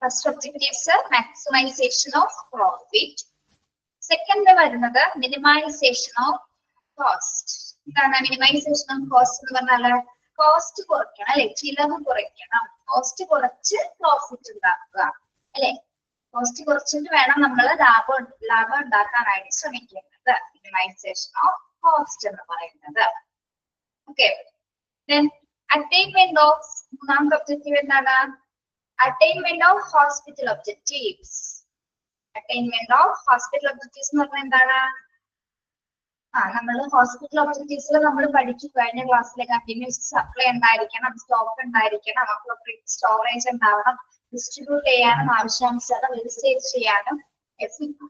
First objectives maximisation of profit. Second വരുന്നത് minimisation of cost. എന്താണ് minimization of cost എന്ന് പറഞ്ഞാല് കോസ്റ്റ് കുറയ്ക്കണം അല്ലെ, ചിലവ് കുറയ്ക്കണം. കോസ്റ്റ് കുറച്ച് പ്രോഫിറ്റ് ഉണ്ടാക്കുക അല്ലെ. കോസ്റ്റ് കുറച്ചിട്ട് വേണം നമ്മൾ ലാഭം ഉണ്ടാക്കാനായിട്ട് ശ്രമിക്കുന്നത്. മിനിമൈസേഷൻ ഓഫ് കോസ്റ്റ് എന്ന് പറയുന്നത്. ഓക്കെ, അറ്റൈൻമെന്റ് ഓഫ് മൂന്നാമത്തെ ഒബ്ജക്റ്റീവ് എന്താണ്? Attainment of hospital objectives. Attainment of hospital objectives എന്ന് പറഞ്ഞാൽ എന്താണ്? നമ്മൾ ഹോസ്പിറ്റൽ ഒബ്ജക്റ്റീവ്സിൽ നമ്മൾ പഠിച്ചു കഴിഞ്ഞ ക്ലാസ്സിലെ കണ്ടിന്യൂസ് സപ്ലൈ ഉണ്ടായിരിക്കണം, സ്റ്റോക്ക് ഉണ്ടായിരിക്കണം, അപ്രോപ്രിയേറ്റ് സ്റ്റോറേജ് ഉണ്ടാവണം, ഡിസ്ട്രിബ്യൂട്ട് ചെയ്യാനും ആവശ്യാനുസരണം യൂസേജ് ചെയ്യാനും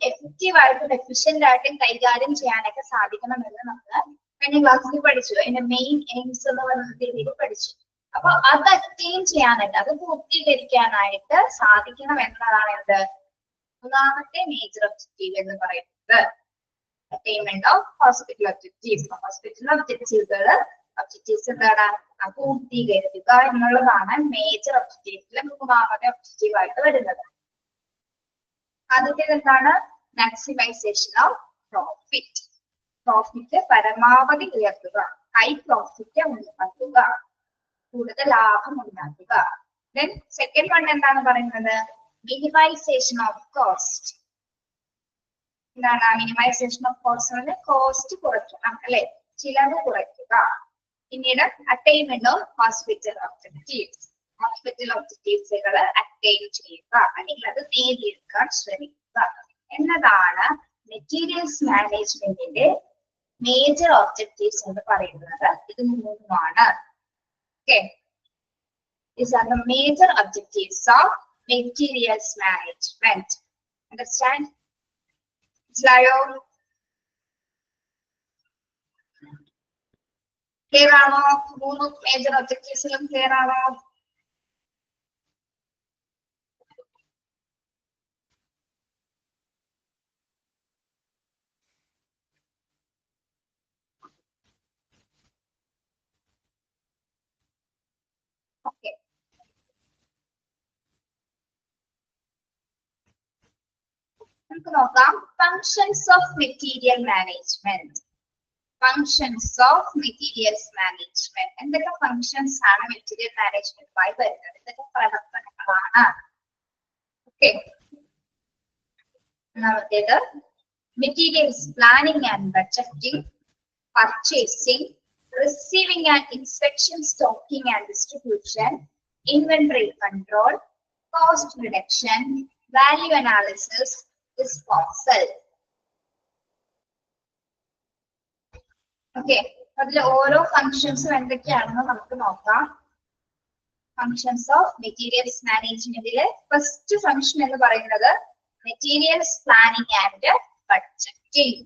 എഫക്റ്റീവ് ആയിട്ടും എഫിഷ്യന്റ് ആയിട്ടും കൈകാര്യം ചെയ്യാനൊക്കെ സാധിക്കണമെന്ന് നമ്മൾ കഴിഞ്ഞ ക്ലാസ്സിൽ പഠിച്ചു. അതിന്റെ മെയിൻ എയിംസ് എന്ന് പറയുന്ന രീതിയിൽ പഠിച്ചു. അപ്പൊ അത് അറ്റൈൻ ചെയ്യാനായിട്ട്, അത് പൂർത്തീകരിക്കാനായിട്ട് സാധിക്കണം എന്നതാണ് എന്ത് മൂന്നാമത്തെ മേജർ ഒബ്ജക്റ്റീവ് എന്ന് പറയുന്നത്. Attainment of hospital objectives. Hospital objectives എന്താണ്? പൂർത്തീകരിക്കുക എന്നുള്ളതാണ് മേജർ ഒബ്ജക്റ്റീവ്സിലെ മൂന്നാമത്തെ ഒബ്ജക്റ്റീവ് ആയിട്ട് വരുന്നത്. ആദ്യത്തേത് എന്താണ്? Maximisation of profit. പ്രോഫിറ്റ് പരമാവധി ഉയർത്തുക, ഹൈ പ്രോഫിറ്റ് ഉണ്ടാക്കുക, കൂടുതൽ ലാഭം ഉണ്ടാക്കുക. ദെൻ സെക്കൻഡ് വൺ എന്താണ് പറയുന്നത്? Minimization of cost. എന്താണ് മിനിമൈസേഷൻ ഓഫ് കോസ്റ്റ്? കോസ്റ്റ് കുറയ്ക്കണം അല്ലെ, ചിലവ് കുറയ്ക്കുക. പിന്നീട് attainment of hospital objectives. Hospital ഒബ്ജക്റ്റീവ്സുകൾ അറ്റൈൻ ചെയ്യുക അല്ലെങ്കിൽ അത് നേടിയെടുക്കാൻ ശ്രമിക്കുക എന്നതാണ് മെറ്റീരിയൽസ് മാനേജ്മെന്റിന്റെ മേജർ ഒബ്ജക്റ്റീവ്സ് എന്ന് പറയുന്നത്. ഇത് മൂന്നുമാണ്. Okay, these are the major objectives of materials management. Understand? മനസ്സിലായോ? ക്ലിയർ ആണോ? മൂന്ന് മേജർ ഒബ്ജക്റ്റീവ്സിലും ക്ലിയർ ആണോ? ഓക്കെ, നമുക്ക് നോക്കാം. Functions of material management. Functions of materials management. എന്തൊക്കെ ഫങ്ഷൻസ് ആണ് മെറ്റീരിയൽ മാനേജ്മെന്റുമായി വരുന്നത്? എന്തൊക്കെ പ്രവർത്തനങ്ങളാണ്? ഓക്കെ, ഒന്നാമത്തേത് materials planning and budgeting, purchasing, receiving and inspection, stocking and distribution, inventory control, cost reduction, value analysis, disposal. Okay, അതിലെ ഓരോ ഫങ്ഷൻസും എന്തൊക്കെയാണെന്ന് നമുക്ക് നോക്കാം. ഫങ്ഷൻസ് ഓഫ് മെറ്റീരിയൽസ് മാനേജ്മെന്റിലെ ഫസ്റ്റ് ഫങ്ഷൻ എന്ന് പറയുന്നത് മെറ്റീരിയൽസ് പ്ലാനിങ് ആൻഡ് ബഡ്ജറ്റിംഗ്.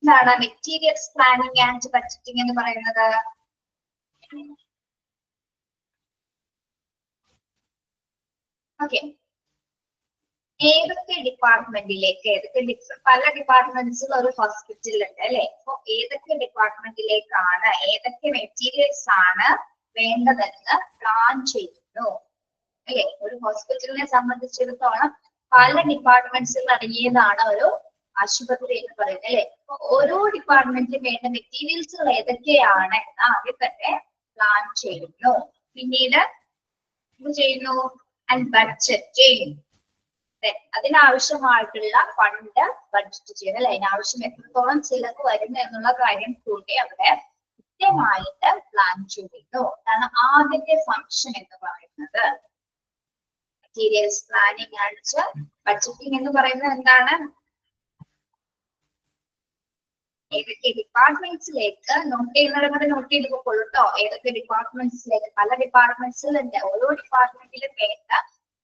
എന്താണ് മെറ്റീരിയൽസ് പ്ലാനിങ് ആൻഡ് ബഡ്ജറ്റിംഗ് എന്ന് പറയുന്നത്? ഓക്കെ, ഏതൊക്കെ ഡിപ്പാർട്ട്മെന്റിലേക്ക്, പല ഡിപ്പാർട്ട്മെന്റ്സിൽ ഒരു ഹോസ്പിറ്റലിൽ ഉണ്ട് അല്ലെ. അപ്പൊ ഏതൊക്കെ ഡിപ്പാർട്ട്മെന്റിലേക്കാണ്, ഏതൊക്കെ മെറ്റീരിയൽസ് ആണ് വേണ്ടതെന്ന് പ്ലാൻ ചെയ്യുന്നു അല്ലെ. ഒരു ഹോസ്പിറ്റലിനെ സംബന്ധിച്ചിടത്തോളം പല ഡിപ്പാർട്ട്മെന്റ്സിൽ അടങ്ങിയതാണ് ഒരു ആശുപത്രി എന്ന് പറയുന്നത് അല്ലെ. അപ്പൊ ഓരോ ഡിപ്പാർട്ട്മെന്റിലും വേണ്ട മെറ്റീരിയൽസുകൾ ഏതൊക്കെയാണ് എന്ന് ആദ്യം തന്നെ പ്ലാൻ ചെയ്യുന്നു. പിന്നീട് എന്ത് ചെയ്യുന്നു? And budgeting. അതിനാവശ്യമായിട്ടുള്ള ഫണ്ട് ബഡ്ജറ്റ് ചെയ്യുന്നത് അല്ലെ. അതിനാവശ്യം എത്രത്തോളം ചിലവ് വരുന്നു എന്നുള്ള കാര്യം കൂടി അവിടെ കൃത്യമായിട്ട് പ്ലാൻ ചെയ്യുന്നു. അതാണ് ആദ്യത്തെ ഫംഗ്ഷൻ എന്ന് പറയുന്നത്. മെറ്റീരിയൽസ് പ്ലാനിങ് ആൻഡ് ബഡ്ജറ്റിംഗ് എന്ന് പറയുന്നത് എന്താണ്? ഏതൊക്കെ ഡിപ്പാർട്ട്മെന്റ്സിലേക്ക് നോട്ട് ചെയ്യുന്നവരെ നോട്ട് ചെയ്ത് പോയിക്കോളൂ കേട്ടോ. ഏതൊക്കെ ഡിപ്പാർട്ട്മെന്റ്സിലേക്ക്, പല ഡിപ്പാർട്ട്മെന്റ്സിലുണ്ട്. ഓരോ ഡിപ്പാർട്ട്മെന്റിലും വേണ്ട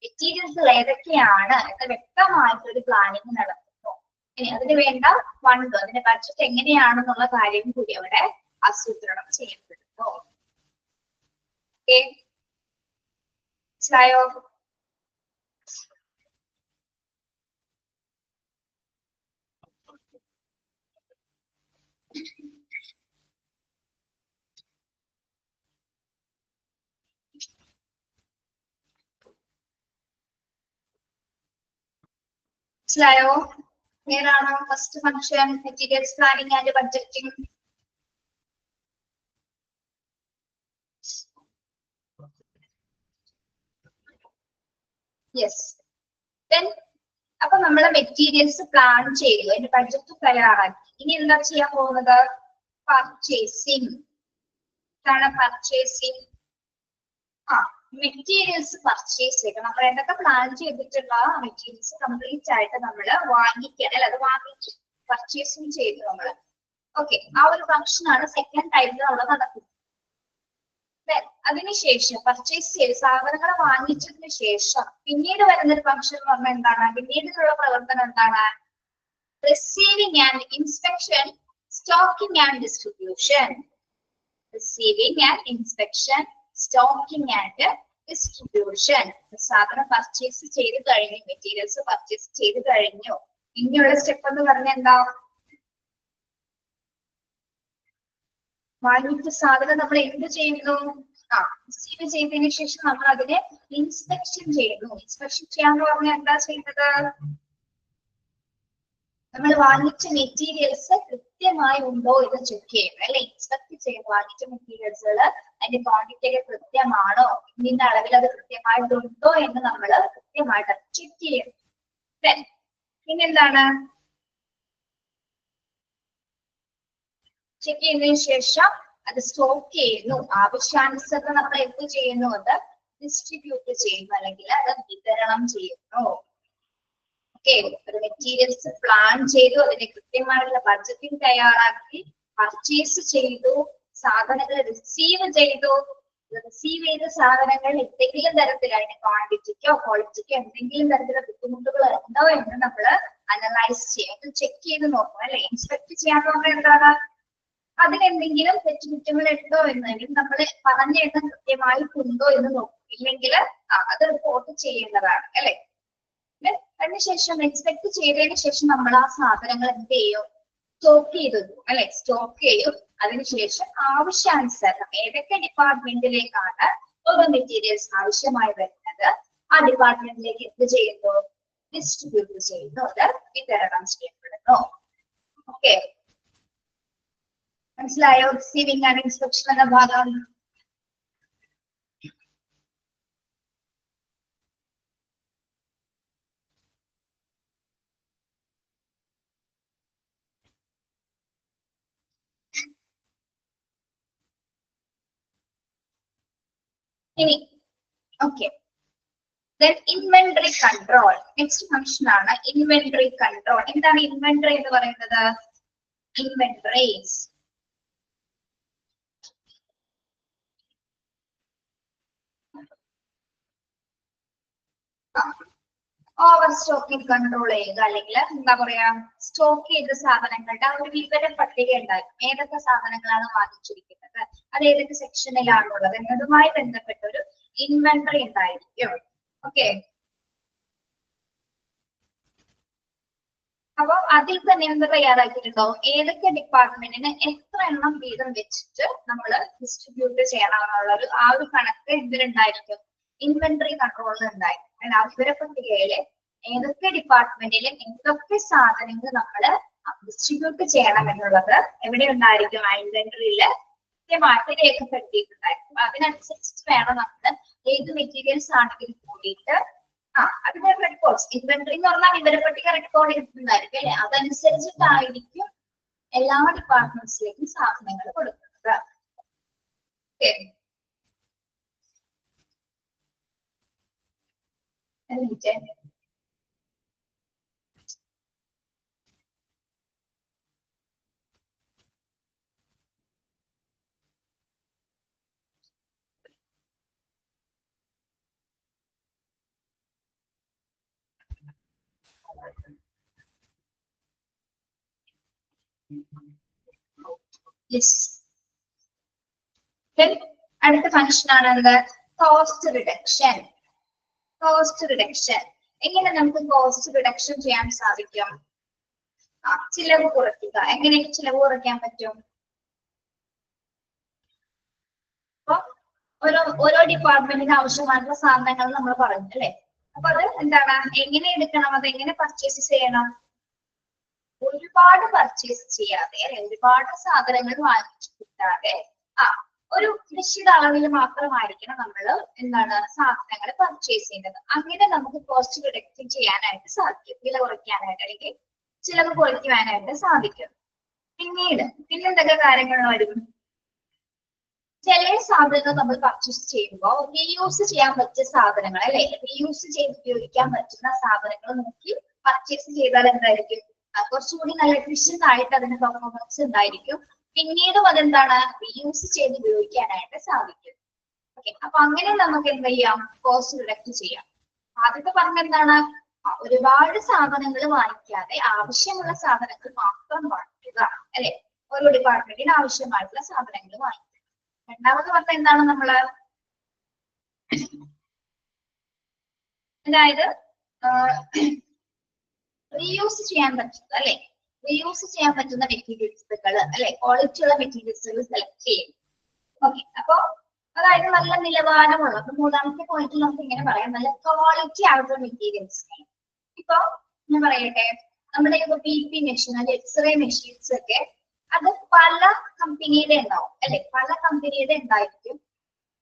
മെറ്റീരിയൽസ് ഏതൊക്കെയാണ് എന്ന് വ്യക്തമായിട്ടൊരു പ്ലാനിങ് നടത്തുന്നു. ഇനി അതിന് വേണ്ട ഫണ്ട്, അതിന്റെ ബഡ്ജറ്റ് എങ്ങനെയാണെന്നുള്ള കാര്യം കൂടി അവിടെ ആസൂത്രണം ചെയ്യപ്പെടുന്നു. ഓക്കെ, മനസ്സിലായോ? മനസ്സിലായോ? ക്ലിയർ ആണോ? First function materials planning and budgeting. Yes. Then അപ്പൊ നമ്മൾ മെറ്റീരിയൽസ് പ്ലാൻ ചെയ്തു, അതിന്റെ ബഡ്ജറ്റ് തയ്യാറാക്കി. ഇനി എന്താ ചെയ്യാൻ പോകുന്നത്? പർച്ചേസിങ്. എന്താണ് പർച്ചേസിങ്? മെറ്റീരിയൽസ് പർച്ചേസ് ചെയ്യണം. നമ്മൾ എന്തൊക്കെ പ്ലാൻ ചെയ്തിട്ടുള്ള മെറ്റീരിയൽസ് കംപ്ലീറ്റ് ആയിട്ട് നമ്മൾ വാങ്ങിക്കണം അല്ലെ, അത് വാങ്ങിച്ചു പർച്ചേസിങ് ചെയ്തു നമ്മൾ. ഓക്കെ, ആ ഒരു ഫംഗ്ഷൻ ആണ് സെക്കൻഡ് ടൈമിൽ നമ്മൾ നടക്കുന്നത്. അതിനുശേഷം പർച്ചേസ് ചെയ്ത് സാധനങ്ങൾ വാങ്ങിച്ചതിന് ശേഷം പിന്നീട് വരുന്നൊരു ഫംഗ്ഷൻ എന്ന് പറഞ്ഞാൽ എന്താണ്? പിന്നീടുള്ള പ്രവർത്തനം എന്താണ്? Receiving and inspection, stocking and distribution. Receiving and inspection, stocking and distribution. സാധനം പർച്ചേസ് ചെയ്ത് കഴിഞ്ഞു, മെറ്റീരിയൽസ് പർച്ചേസ് ചെയ്ത് കഴിഞ്ഞു. ഇനിയുള്ള സ്റ്റെപ്പ് എന്ന് പറഞ്ഞാൽ എന്താ? വാങ്ങിച്ച സാധനം നമ്മൾ എന്ത് ചെയ്യുന്നു? റിസീവ് ചെയ്തതിനു ശേഷം നമ്മൾ അതിനെ ഇൻസ്പെക്ഷൻ ചെയ്യുന്നു. ഇൻസ്പെക്ഷൻ ചെയ്യാന്ന് പറഞ്ഞാൽ എന്താ ചെയ്യുന്നത്? നമ്മൾ വാങ്ങിച്ച മെറ്റീരിയൽസ് കൃത്യമായി ഉണ്ടോ എന്ന് ചെക്ക് ചെയ്യും അല്ലെ. ഇൻസ്പെക്ട് ചെയ്ത് വാങ്ങിച്ച മെറ്റീരിയൽസുകൾ അതിന്റെ ക്വാണ്ടിറ്റി ഒക്കെ കൃത്യമാണോ, ഇതിന്റെ അളവിൽ അത് കൃത്യമായിട്ടുണ്ടോ എന്ന് നമ്മൾ കൃത്യമായിട്ട് ചെക്ക് ചെയ്യും. പിന്നെന്താണ്? ചെക്ക് ചെയ്തതിനു ശേഷം അത് സ്റ്റോക്ക് ചെയ്യുന്നു. ആവശ്യാനുസരണം നമ്മൾ എന്ത് ചെയ്യുന്നു? അത് ഡിസ്ട്രിബ്യൂട്ട് ചെയ്യുന്നു, അല്ലെങ്കിൽ അത് വിതരണം ചെയ്യുന്നു. ഓക്കെ, ഒരു മെറ്റീരിയൽസ് പ്ലാൻ ചെയ്തു, അതിന്റെ കൃത്യമായിട്ടുള്ള ബഡ്ജറ്റിംഗ് തയ്യാറാക്കി, പർച്ചേസ് ചെയ്തു, സാധനങ്ങൾ റിസീവ് ചെയ്തു. റിസീവ് ചെയ്ത സാധനങ്ങൾ എന്തെങ്കിലും തരത്തിൽ അതിന്റെ ക്വാണ്ടിറ്റിക്കോ ക്വാളിറ്റിക്കോ എന്തെങ്കിലും തരത്തിലുള്ള ബുദ്ധിമുട്ടുകൾ ഉണ്ടോ എന്ന് നമ്മൾ അനലൈസ് ചെയ്യും, ചെക്ക് ചെയ്ത് നോക്കും അല്ലെ. ഇൻസ്പെക്ട് ചെയ്യാന്ന് പറഞ്ഞാൽ എന്താണ്? അതിനെന്തെങ്കിലും തെറ്റുകുറ്റങ്ങൾ ഉണ്ടോ എന്നെങ്കിലും നമ്മൾ പറഞ്ഞ എണ്ണം കൃത്യമായിട്ടുണ്ടോ എന്ന് നോക്കും. ഇല്ലെങ്കിൽ അത് റിപ്പോർട്ട് ചെയ്യേണ്ടതാണ് അല്ലെ. അതിനുശേഷം എക്സ്പെക്ട് ചെയ്തതിനു ശേഷം നമ്മൾ ആ സാധനങ്ങൾ എന്ത് ചെയ്യും? സ്റ്റോക്ക് ചെയ്തു അല്ലെ. സ്റ്റോക്ക് ചെയ്യും. അതിനുശേഷം ആവശ്യാനുസരണം ഏതൊക്കെ ഡിപ്പാർട്ട്മെന്റിലേക്കാണ് ഓരോ മെറ്റീരിയൽസ് ആവശ്യമായി വരുന്നത്, ആ ഡിപ്പാർട്ട്മെന്റിലേക്ക് എന്ത് ചെയ്യുന്നു? ഡിസ്ട്രിബ്യൂട്ട് ചെയ്യുന്നു, അത് വിതരണം ചെയ്യപ്പെടുന്നു. ഓക്കെ, മനസ്സിലായോ? റിസീവിംഗ് ആൻഡ് ഇൻസ്പെക്ഷൻ എന്ന ഭാഗം. ഇനി okay, then inventory control. Next function ആണ് ഇൻവെന്ററി കൺട്രോൾ. എന്താണ് ഇൻവെന്ററി എന്ന് പറയുന്നത്? ഇൻവെന്ററീസ്. ഓവർ സ്റ്റോക്കിംഗ് കൺട്രോൾ ചെയ്യുക, അല്ലെങ്കിൽ എന്താ പറയാ, സ്റ്റോക്ക് ചെയ്ത സാധനങ്ങളുടെ ആ ഒരു വിവര പട്ടിക ഉണ്ടാകും. ഏതൊക്കെ സാധനങ്ങളാണ് വാങ്ങിച്ചിരിക്കുന്നത്, അത് ഏതൊക്കെ സെക്ഷനിലാണുള്ളത് എന്നതുമായി ബന്ധപ്പെട്ട ഒരു ഇൻവെന്ററി ഉണ്ടായിരിക്കും. ഓക്കെ, അപ്പൊ അതിൽ തന്നെ എന്ത് തയ്യാറാക്കിയിട്ടുണ്ടാവും? ഏതൊക്കെ ഡിപ്പാർട്ട്മെന്റിന് എത്ര എണ്ണം വീതം വെച്ചിട്ട് നമ്മൾ ഡിസ്ട്രിബ്യൂട്ട് ചെയ്യണമെന്നുള്ള ആ ഒരു കണക്ക് എന്തിനുണ്ടായിരിക്കും? ഇൻവെന്ററി കൺട്രോളിൽ ഉണ്ടായിരിക്കും. ആ വിവര പട്ടികയില് ഏതൊക്കെ ഡിപ്പാർട്ട്മെന്റിൽ എന്തൊക്കെ സാധനങ്ങൾ നമ്മൾ ഡിസ്ട്രിബ്യൂട്ട് ചെയ്യണം എന്നുള്ളത് എവിടെ ഉണ്ടായിരിക്കും? ആ ഇൻവെന്ററിയിൽ കൃത്യമായിട്ട് രേഖപ്പെടുത്തിയിട്ടുണ്ടായിരിക്കും. അതിനനുസരിച്ച് വേണം നമ്മൾ ഏത് മെറ്റീരിയൽസ് ആണെങ്കിലും കൂടിയിട്ട് അതിന്റെ റെക്കോർഡ്സ്, ഇൻവെന്ററി എന്ന് പറഞ്ഞാൽ വിവരപ്പട്ടിക റെക്കോർഡ് ചെയ്തിട്ടുണ്ടായിരിക്കും അല്ലെ. അതനുസരിച്ചിട്ടായിരിക്കും എല്ലാ ഡിപ്പാർട്ട്മെന്റ്സിലേക്കും സാധനങ്ങൾ കൊടുക്കുന്നത്. അടുത്ത ഫംഗ്ഷൻ ആണ് എന്ത്? Cost reduction. കോസ്റ്റ് റിഡക്ഷൻ എങ്ങനെ നമുക്ക് കോസ്റ്റ് റിഡക്ഷൻ ചെയ്യാൻ സാധിക്കും? ചിലവ് കുറയ്ക്കുക. എങ്ങനെ ചിലവ് കുറയ്ക്കാൻ പറ്റും? അപ്പൊ ഓരോ ഡിപ്പാർട്ട്മെന്റിന് ആവശ്യമായിട്ടുള്ള സാധനങ്ങൾ നമ്മൾ പറഞ്ഞു അല്ലെ. അപ്പൊ അത് എന്താണ്, എങ്ങനെ എടുക്കണം, അത് എങ്ങനെ പർച്ചേസ് ചെയ്യണം? ഒരുപാട് പർച്ചേസ് ചെയ്യാതെ, ഒരുപാട് സാധനങ്ങൾ വാങ്ങിച്ചു കിട്ടാതെ ഒരു നിശ്ചിത അളവിൽ മാത്രമായിരിക്കണം നമ്മൾ എന്താണ് സാധനങ്ങൾ പർച്ചേസ് ചെയ്യുന്നത്. അങ്ങനെ നമുക്ക് കോസ്റ്റ് റിഡക്ഷൻ ചെയ്യാനായിട്ട് സാധിക്കും, വില കുറയ്ക്കാനായിട്ട് അല്ലെങ്കിൽ ചിലവ് കുറയ്ക്കുവാനായിട്ട് സാധിക്കും. പിന്നെന്തൊക്കെ കാര്യങ്ങൾ വരും? ചില സാധനങ്ങൾ നമ്മൾ പർച്ചേസ് ചെയ്യുമ്പോൾ റീയൂസ് ചെയ്യാൻ പറ്റിയ സാധനങ്ങൾ, അല്ലെ, റീയൂസ് ചെയ്ത് ഉപയോഗിക്കാൻ പറ്റുന്ന സാധനങ്ങൾ നോക്കി പർച്ചേസ് ചെയ്താൽ എന്തായിരിക്കും, കുറച്ചുകൂടി നല്ല എഫിഷ്യന്റ് ആയിട്ട് അതിന്റെ പെർഫോമൻസ് ഉണ്ടായിരിക്കും. പിന്നീടും അതെന്താണ്, റീയൂസ് ചെയ്ത് ഉപയോഗിക്കാനായിട്ട് സാധിക്കും. ഓക്കെ, അപ്പൊ അങ്ങനെ നമുക്ക് എന്ത് ചെയ്യാം, കോസ്റ്റ് റിഡക്ട് ചെയ്യാം. ആദ്യത്തെ പറഞ്ഞ എന്താണ്, ഒരുപാട് സാധനങ്ങൾ വാങ്ങിക്കാതെ ആവശ്യമുള്ള സാധനങ്ങൾ മാത്രം വാങ്ങിക്കുക, അല്ലെ, ഓരോ ഡിപ്പാർട്ട്മെന്റിന് ആവശ്യമായിട്ടുള്ള സാധനങ്ങൾ വാങ്ങിക്കുക. രണ്ടാമത് പറഞ്ഞ എന്താണ് നമ്മള്, അതായത് റീയൂസ് ചെയ്യാൻ പറ്റുന്നത്, അല്ലെ, റീയൂസ് ചെയ്യാൻ പറ്റുന്ന മെറ്റീരിയൽസുകൾ, അല്ലെ, ക്വാളിറ്റി ഉള്ള മെറ്റീരിയൽസുകൾ സെലക്ട് ചെയ്യും. ഓക്കെ, അപ്പൊ അതായത് നല്ല നിലവാരമുള്ള, മൂന്നാമത്തെ പോയിന്റ് നമുക്ക് ഇങ്ങനെ പറയാം, നല്ല ക്വാളിറ്റി ആയിട്ടുള്ള മെറ്റീരിയൽസ്. ഇപ്പൊ ഞാൻ പറയട്ടെ, നമ്മുടെ ഇപ്പൊ BP മെഷീൻ, അല്ലെ, എക്സ്റേ മെഷീൻസ് ഒക്കെ അത് പല കമ്പനിയുടെ ഉണ്ടാവും, അല്ലെ, പല കമ്പനിയുടെ ഉണ്ടായിരിക്കും,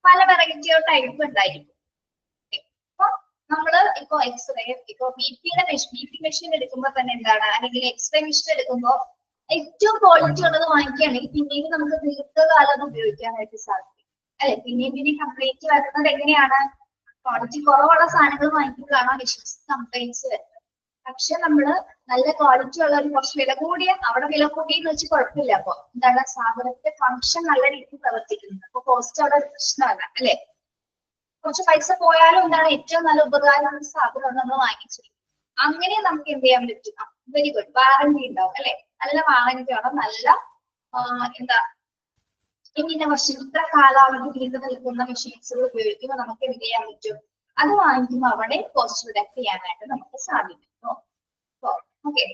പല വെറൈറ്റി ഓഫ് ടൈപ്പ് ഉണ്ടായിരിക്കും. അപ്പൊ നമ്മള് ഇപ്പൊ എക്സ്റേ, ഇപ്പൊ BP മെഷീൻ എടുക്കുമ്പോ തന്നെ എന്താണ്, അല്ലെങ്കിൽ എക്സ്റേ മെഷീൻ എടുക്കുമ്പോ ഏറ്റവും ക്വാളിറ്റി ഉള്ളത് വാങ്ങിക്കുകയാണെങ്കിൽ പിന്നീട് നമുക്ക് ദീർഘകാലം ഉപയോഗിക്കാനായിട്ട് സാധിക്കും, അല്ലെ. പിന്നെയും കംപ്ലൈന്റ് വരുന്നത് എങ്ങനെയാണ്, ക്വാളിറ്റി കുറവുള്ള സാധനങ്ങൾ വാങ്ങിക്കുമ്പോഴാണ് മെഷീൻസ് കംപ്ലൈന്റ്സ് വരുന്നത്. പക്ഷെ നമ്മള് നല്ല ക്വാളിറ്റി ഉള്ള ഒരു കുറച്ച് വില കൂടിയ, അവിടെ വില കൂടിയെന്ന് വെച്ച് കുഴപ്പമില്ല, അപ്പൊ എന്താണ് സാധനത്തിന്റെ ഫംഗ്ഷൻ നല്ല രീതിയിൽ പ്രവർത്തിക്കുന്നത്, അപ്പൊ കോസ്റ്റ് അവിടെ ഒരു പ്രശ്നമല്ല, അല്ലെ. കുറച്ച് പൈസ പോയാലും എന്താണ് ഏറ്റവും നല്ല ഉപകാരമുള്ള സാധനം നമ്മൾ വാങ്ങിച്ചു. അങ്ങനെ നമുക്ക് എന്ത് ചെയ്യാൻ പറ്റും, വെരി ഗുഡ്, വാറന്റി ഉണ്ടാവും, അല്ലെ, നല്ല വാറന്റി ആണ്, നല്ല എന്താ ഇങ്ങനെ വർഷം ഇത്ര കാലാവധി നീണ്ടു നിൽക്കുന്ന മെഷീൻസുകൾ ഉപയോഗിക്കുമ്പോൾ നമുക്ക് എന്ത് ചെയ്യാൻ പറ്റും, അത് വാങ്ങിക്കുമ്പോൾ അവിടെ കോസ്റ്റ് റിഡക്ട് ചെയ്യാനായിട്ട് നമുക്ക് സാധിക്കും. ഓക്കെ,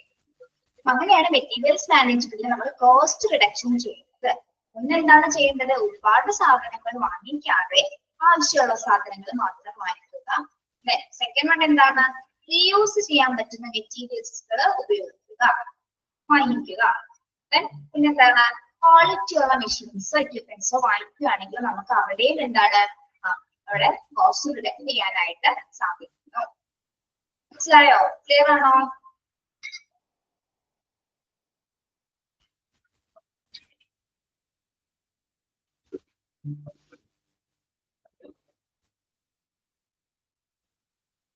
അങ്ങനെയാണ് മെറ്റീരിയൽസ് മാനേജ്മെന്റിൽ നമ്മൾ കോസ്റ്റ് റിഡക്ഷൻ ചെയ്യുന്നത്. ഒന്നെന്താണ് ചെയ്യേണ്ടത്, ഒരുപാട് സാധനങ്ങൾ വാങ്ങിക്കാതെ ആവശ്യമുള്ള സാധനങ്ങൾ മാത്രം വാങ്ങിക്കുക. സെക്കൻഡ് വൺ എന്താണ്, റീയൂസ് ചെയ്യാൻ പറ്റുന്ന മെറ്റീരിയൽസുകൾ ഉപയോഗിക്കുക, വാങ്ങിക്കുക. പിന്നെന്താണ്, ക്വാളിറ്റി ഉള്ള മെഷീൻസോ എക്യുപ്മെന്റ്സോ വാങ്ങിക്കുകയാണെങ്കിൽ നമുക്ക് അവിടെയും എന്താണ്, അവിടെ കോസ്റ്റ് റിഡക്ട് ചെയ്യാനായിട്ട് സാധിക്കുന്നു. മനസ്സിലായോ? ക്ലിയർ ആണോ?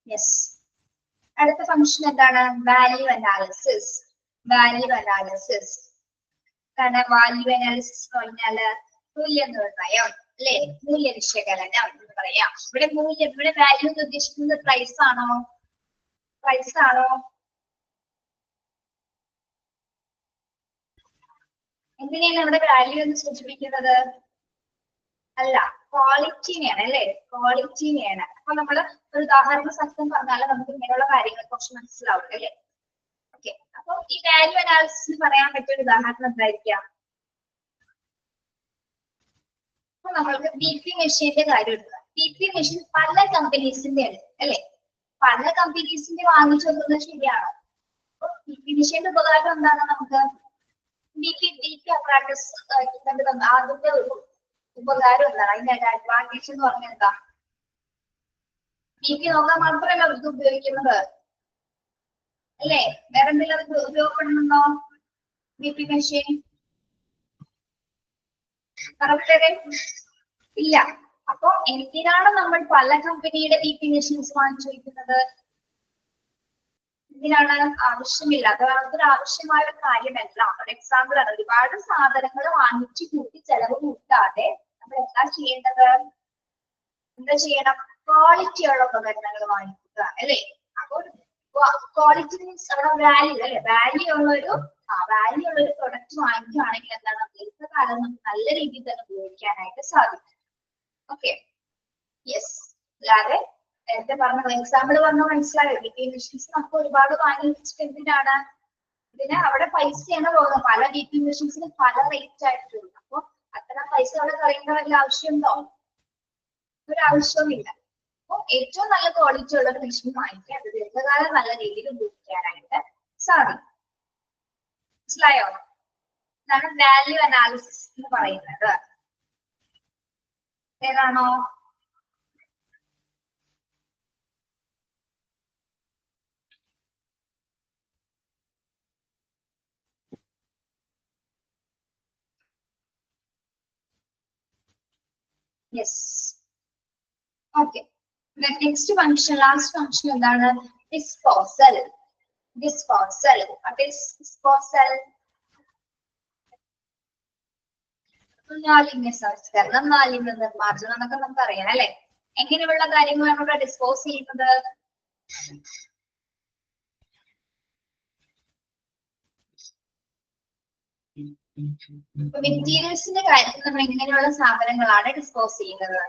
യെസ്. അടുത്ത ഫംഗ്ഷൻ എന്താണ്, വാല്യൂ അനാലിസിസ്. വാല്യൂ അനാലിസിസ്, കാരണം വാല്യൂ അനാലിസിസ് എന്ന് പറഞ്ഞാല് മൂല്യനിർണ്ണയം, അല്ലെ, മൂല്യ വിശകലനം എന്ന് പറയാം. ഇവിടെ വാല്യൂ എന്ന് ഉദ്ദേശിക്കുന്നത് പ്രൈസ് ആണോ? പ്രൈസ് ആണോ? എന്തിനാണ് ഇവിടെ വാല്യൂ എന്ന് സൂചിപ്പിക്കുന്നത്? അല്ല, ക്വാളിറ്റിനെയാണ്, അല്ലെ, ക്വാളിറ്റിനെയാണ്. അപ്പൊ നമ്മള് ഒരു ഉദാഹരണ സഹിതം പറഞ്ഞാൽ നമുക്ക് ഇങ്ങനെയുള്ള കാര്യങ്ങൾ കുറച്ച് മനസ്സിലാവും, അല്ലെ. ഓക്കെ, അപ്പൊ ഈ വാല്യൂ അനാലിസിസ് പറയാൻ പറ്റിയ ഒരു ഉദാഹരണം എന്തായിരിക്കാം? അപ്പൊ നമ്മൾക്ക് BP മെഷീന്റെ കാര്യം എടുക്കുക. BP മെഷീൻ പല കമ്പനീസിന്റെ ഉണ്ട്, അല്ലെ, പല കമ്പനീസിന്റെ വാങ്ങിച്ചു വെക്കുന്നത് ശരിയാണോ? അപ്പൊ BP മെഷീന്റെ ഉപകാരം എന്താണ്, നമുക്ക് BP അപ്രാക്ടീസ് അതിന്റെ ഒരു ഉപകാരം എന്താണ്, അതിന്റെ അഡ്വാൻറ്റേജ് എന്ന് പറഞ്ഞാൽ എന്താ? BP നോക്കാൻ മാത്രമല്ല അവർക്ക് ഉപയോഗിക്കുന്നത്, അല്ലേ, വേറെ എന്തെങ്കിലും ഉപയോഗപ്പെടുന്നുണ്ടോ BP മെഷീൻ? ഇല്ല. അപ്പൊ എന്തിനാണ് നമ്മൾ പല കമ്പനിയുടെ BP മെഷീൻസ് വാങ്ങിച്ചു വയ്ക്കുന്നത്? എന്തിനാണ്? ആവശ്യമില്ല, അതൊരു ആവശ്യമായ ഒരു കാര്യമല്ല. ഒരു എക്സാമ്പിൾ ആണ്, ഒരുപാട് സാധനങ്ങൾ വാങ്ങിച്ചു കൂട്ടി ചെലവ് കൂട്ടാതെ നമ്മൾ എന്താ ചെയ്യേണ്ടത്? എന്താ ചെയ്യണം? ക്വാളിറ്റിയുള്ള ഉപകരണങ്ങൾ വാങ്ങിക്കുക, അല്ലെ. അപ്പോൾ ക്വാളിറ്റി മീൻസ് അവിടെ വാല്യൂ, അല്ലെ, വാല്യൂ ഉള്ള ഒരു പ്രൊഡക്റ്റ് വാങ്ങിക്കുകയാണെങ്കിൽ എന്താണ്, ദീർഘകാലം നമുക്ക് നല്ല രീതിയിൽ തന്നെ ഉപയോഗിക്കാനായിട്ട് സാധിക്കും. Okay, yes. അല്ലാതെ നേരത്തെ പറഞ്ഞ എക്സാമ്പിൾ പറഞ്ഞ മനസ്സിലായോ? BP മെഷീൻസ് നമുക്ക് ഒരുപാട് വാങ്ങി വെച്ചിട്ട് എന്തിനാണ്? ഇതിന് അവിടെ പൈസയാണ് പോകുന്നത്. പല BP മെഷീൻസിന് പല റേറ്റ് ആയിട്ടുണ്ട്. അപ്പൊ അത്ര പൈസ അവിടെ കളയേണ്ട വല്ല ആവശ്യമുണ്ടോ? ഒരു ആവശ്യവുമില്ല. അപ്പോൾ ഏറ്റവും നല്ല ക്വാളിറ്റി ഉള്ള ഒരു മെഷീൻ വാങ്ങിക്കുക, അത് ദീർഘകാലം നല്ല രീതിയിൽ ഉപയോഗിക്കാനായിട്ട് സാധിക്കും. മനസ്സിലായോ? ഇതാണ് വാല്യൂ അനാലിസിസ് എന്ന് പറയുന്നത്. ഏതാണോ? Yes. Okay. Next function, last function എന്താണ്? Disposal. Disposal. What is disposal? മാലിന്യ സംസ്കരണം, മാലിന്യ നിർമ്മാർജ്ജനം എന്നൊക്കെ നമുക്ക് അറിയാം അല്ലെ? എങ്ങനെയുള്ള കാര്യങ്ങളാണ് ഇവിടെ ഡിസ്പോസ് ചെയ്യുന്നത്? മെറ്റീരിയൽസിന്റെ കാര്യത്തിൽ നമ്മൾ എങ്ങനെയുള്ള സാധനങ്ങളാണ് ഡിസ്പോസ് ചെയ്യുന്നത്?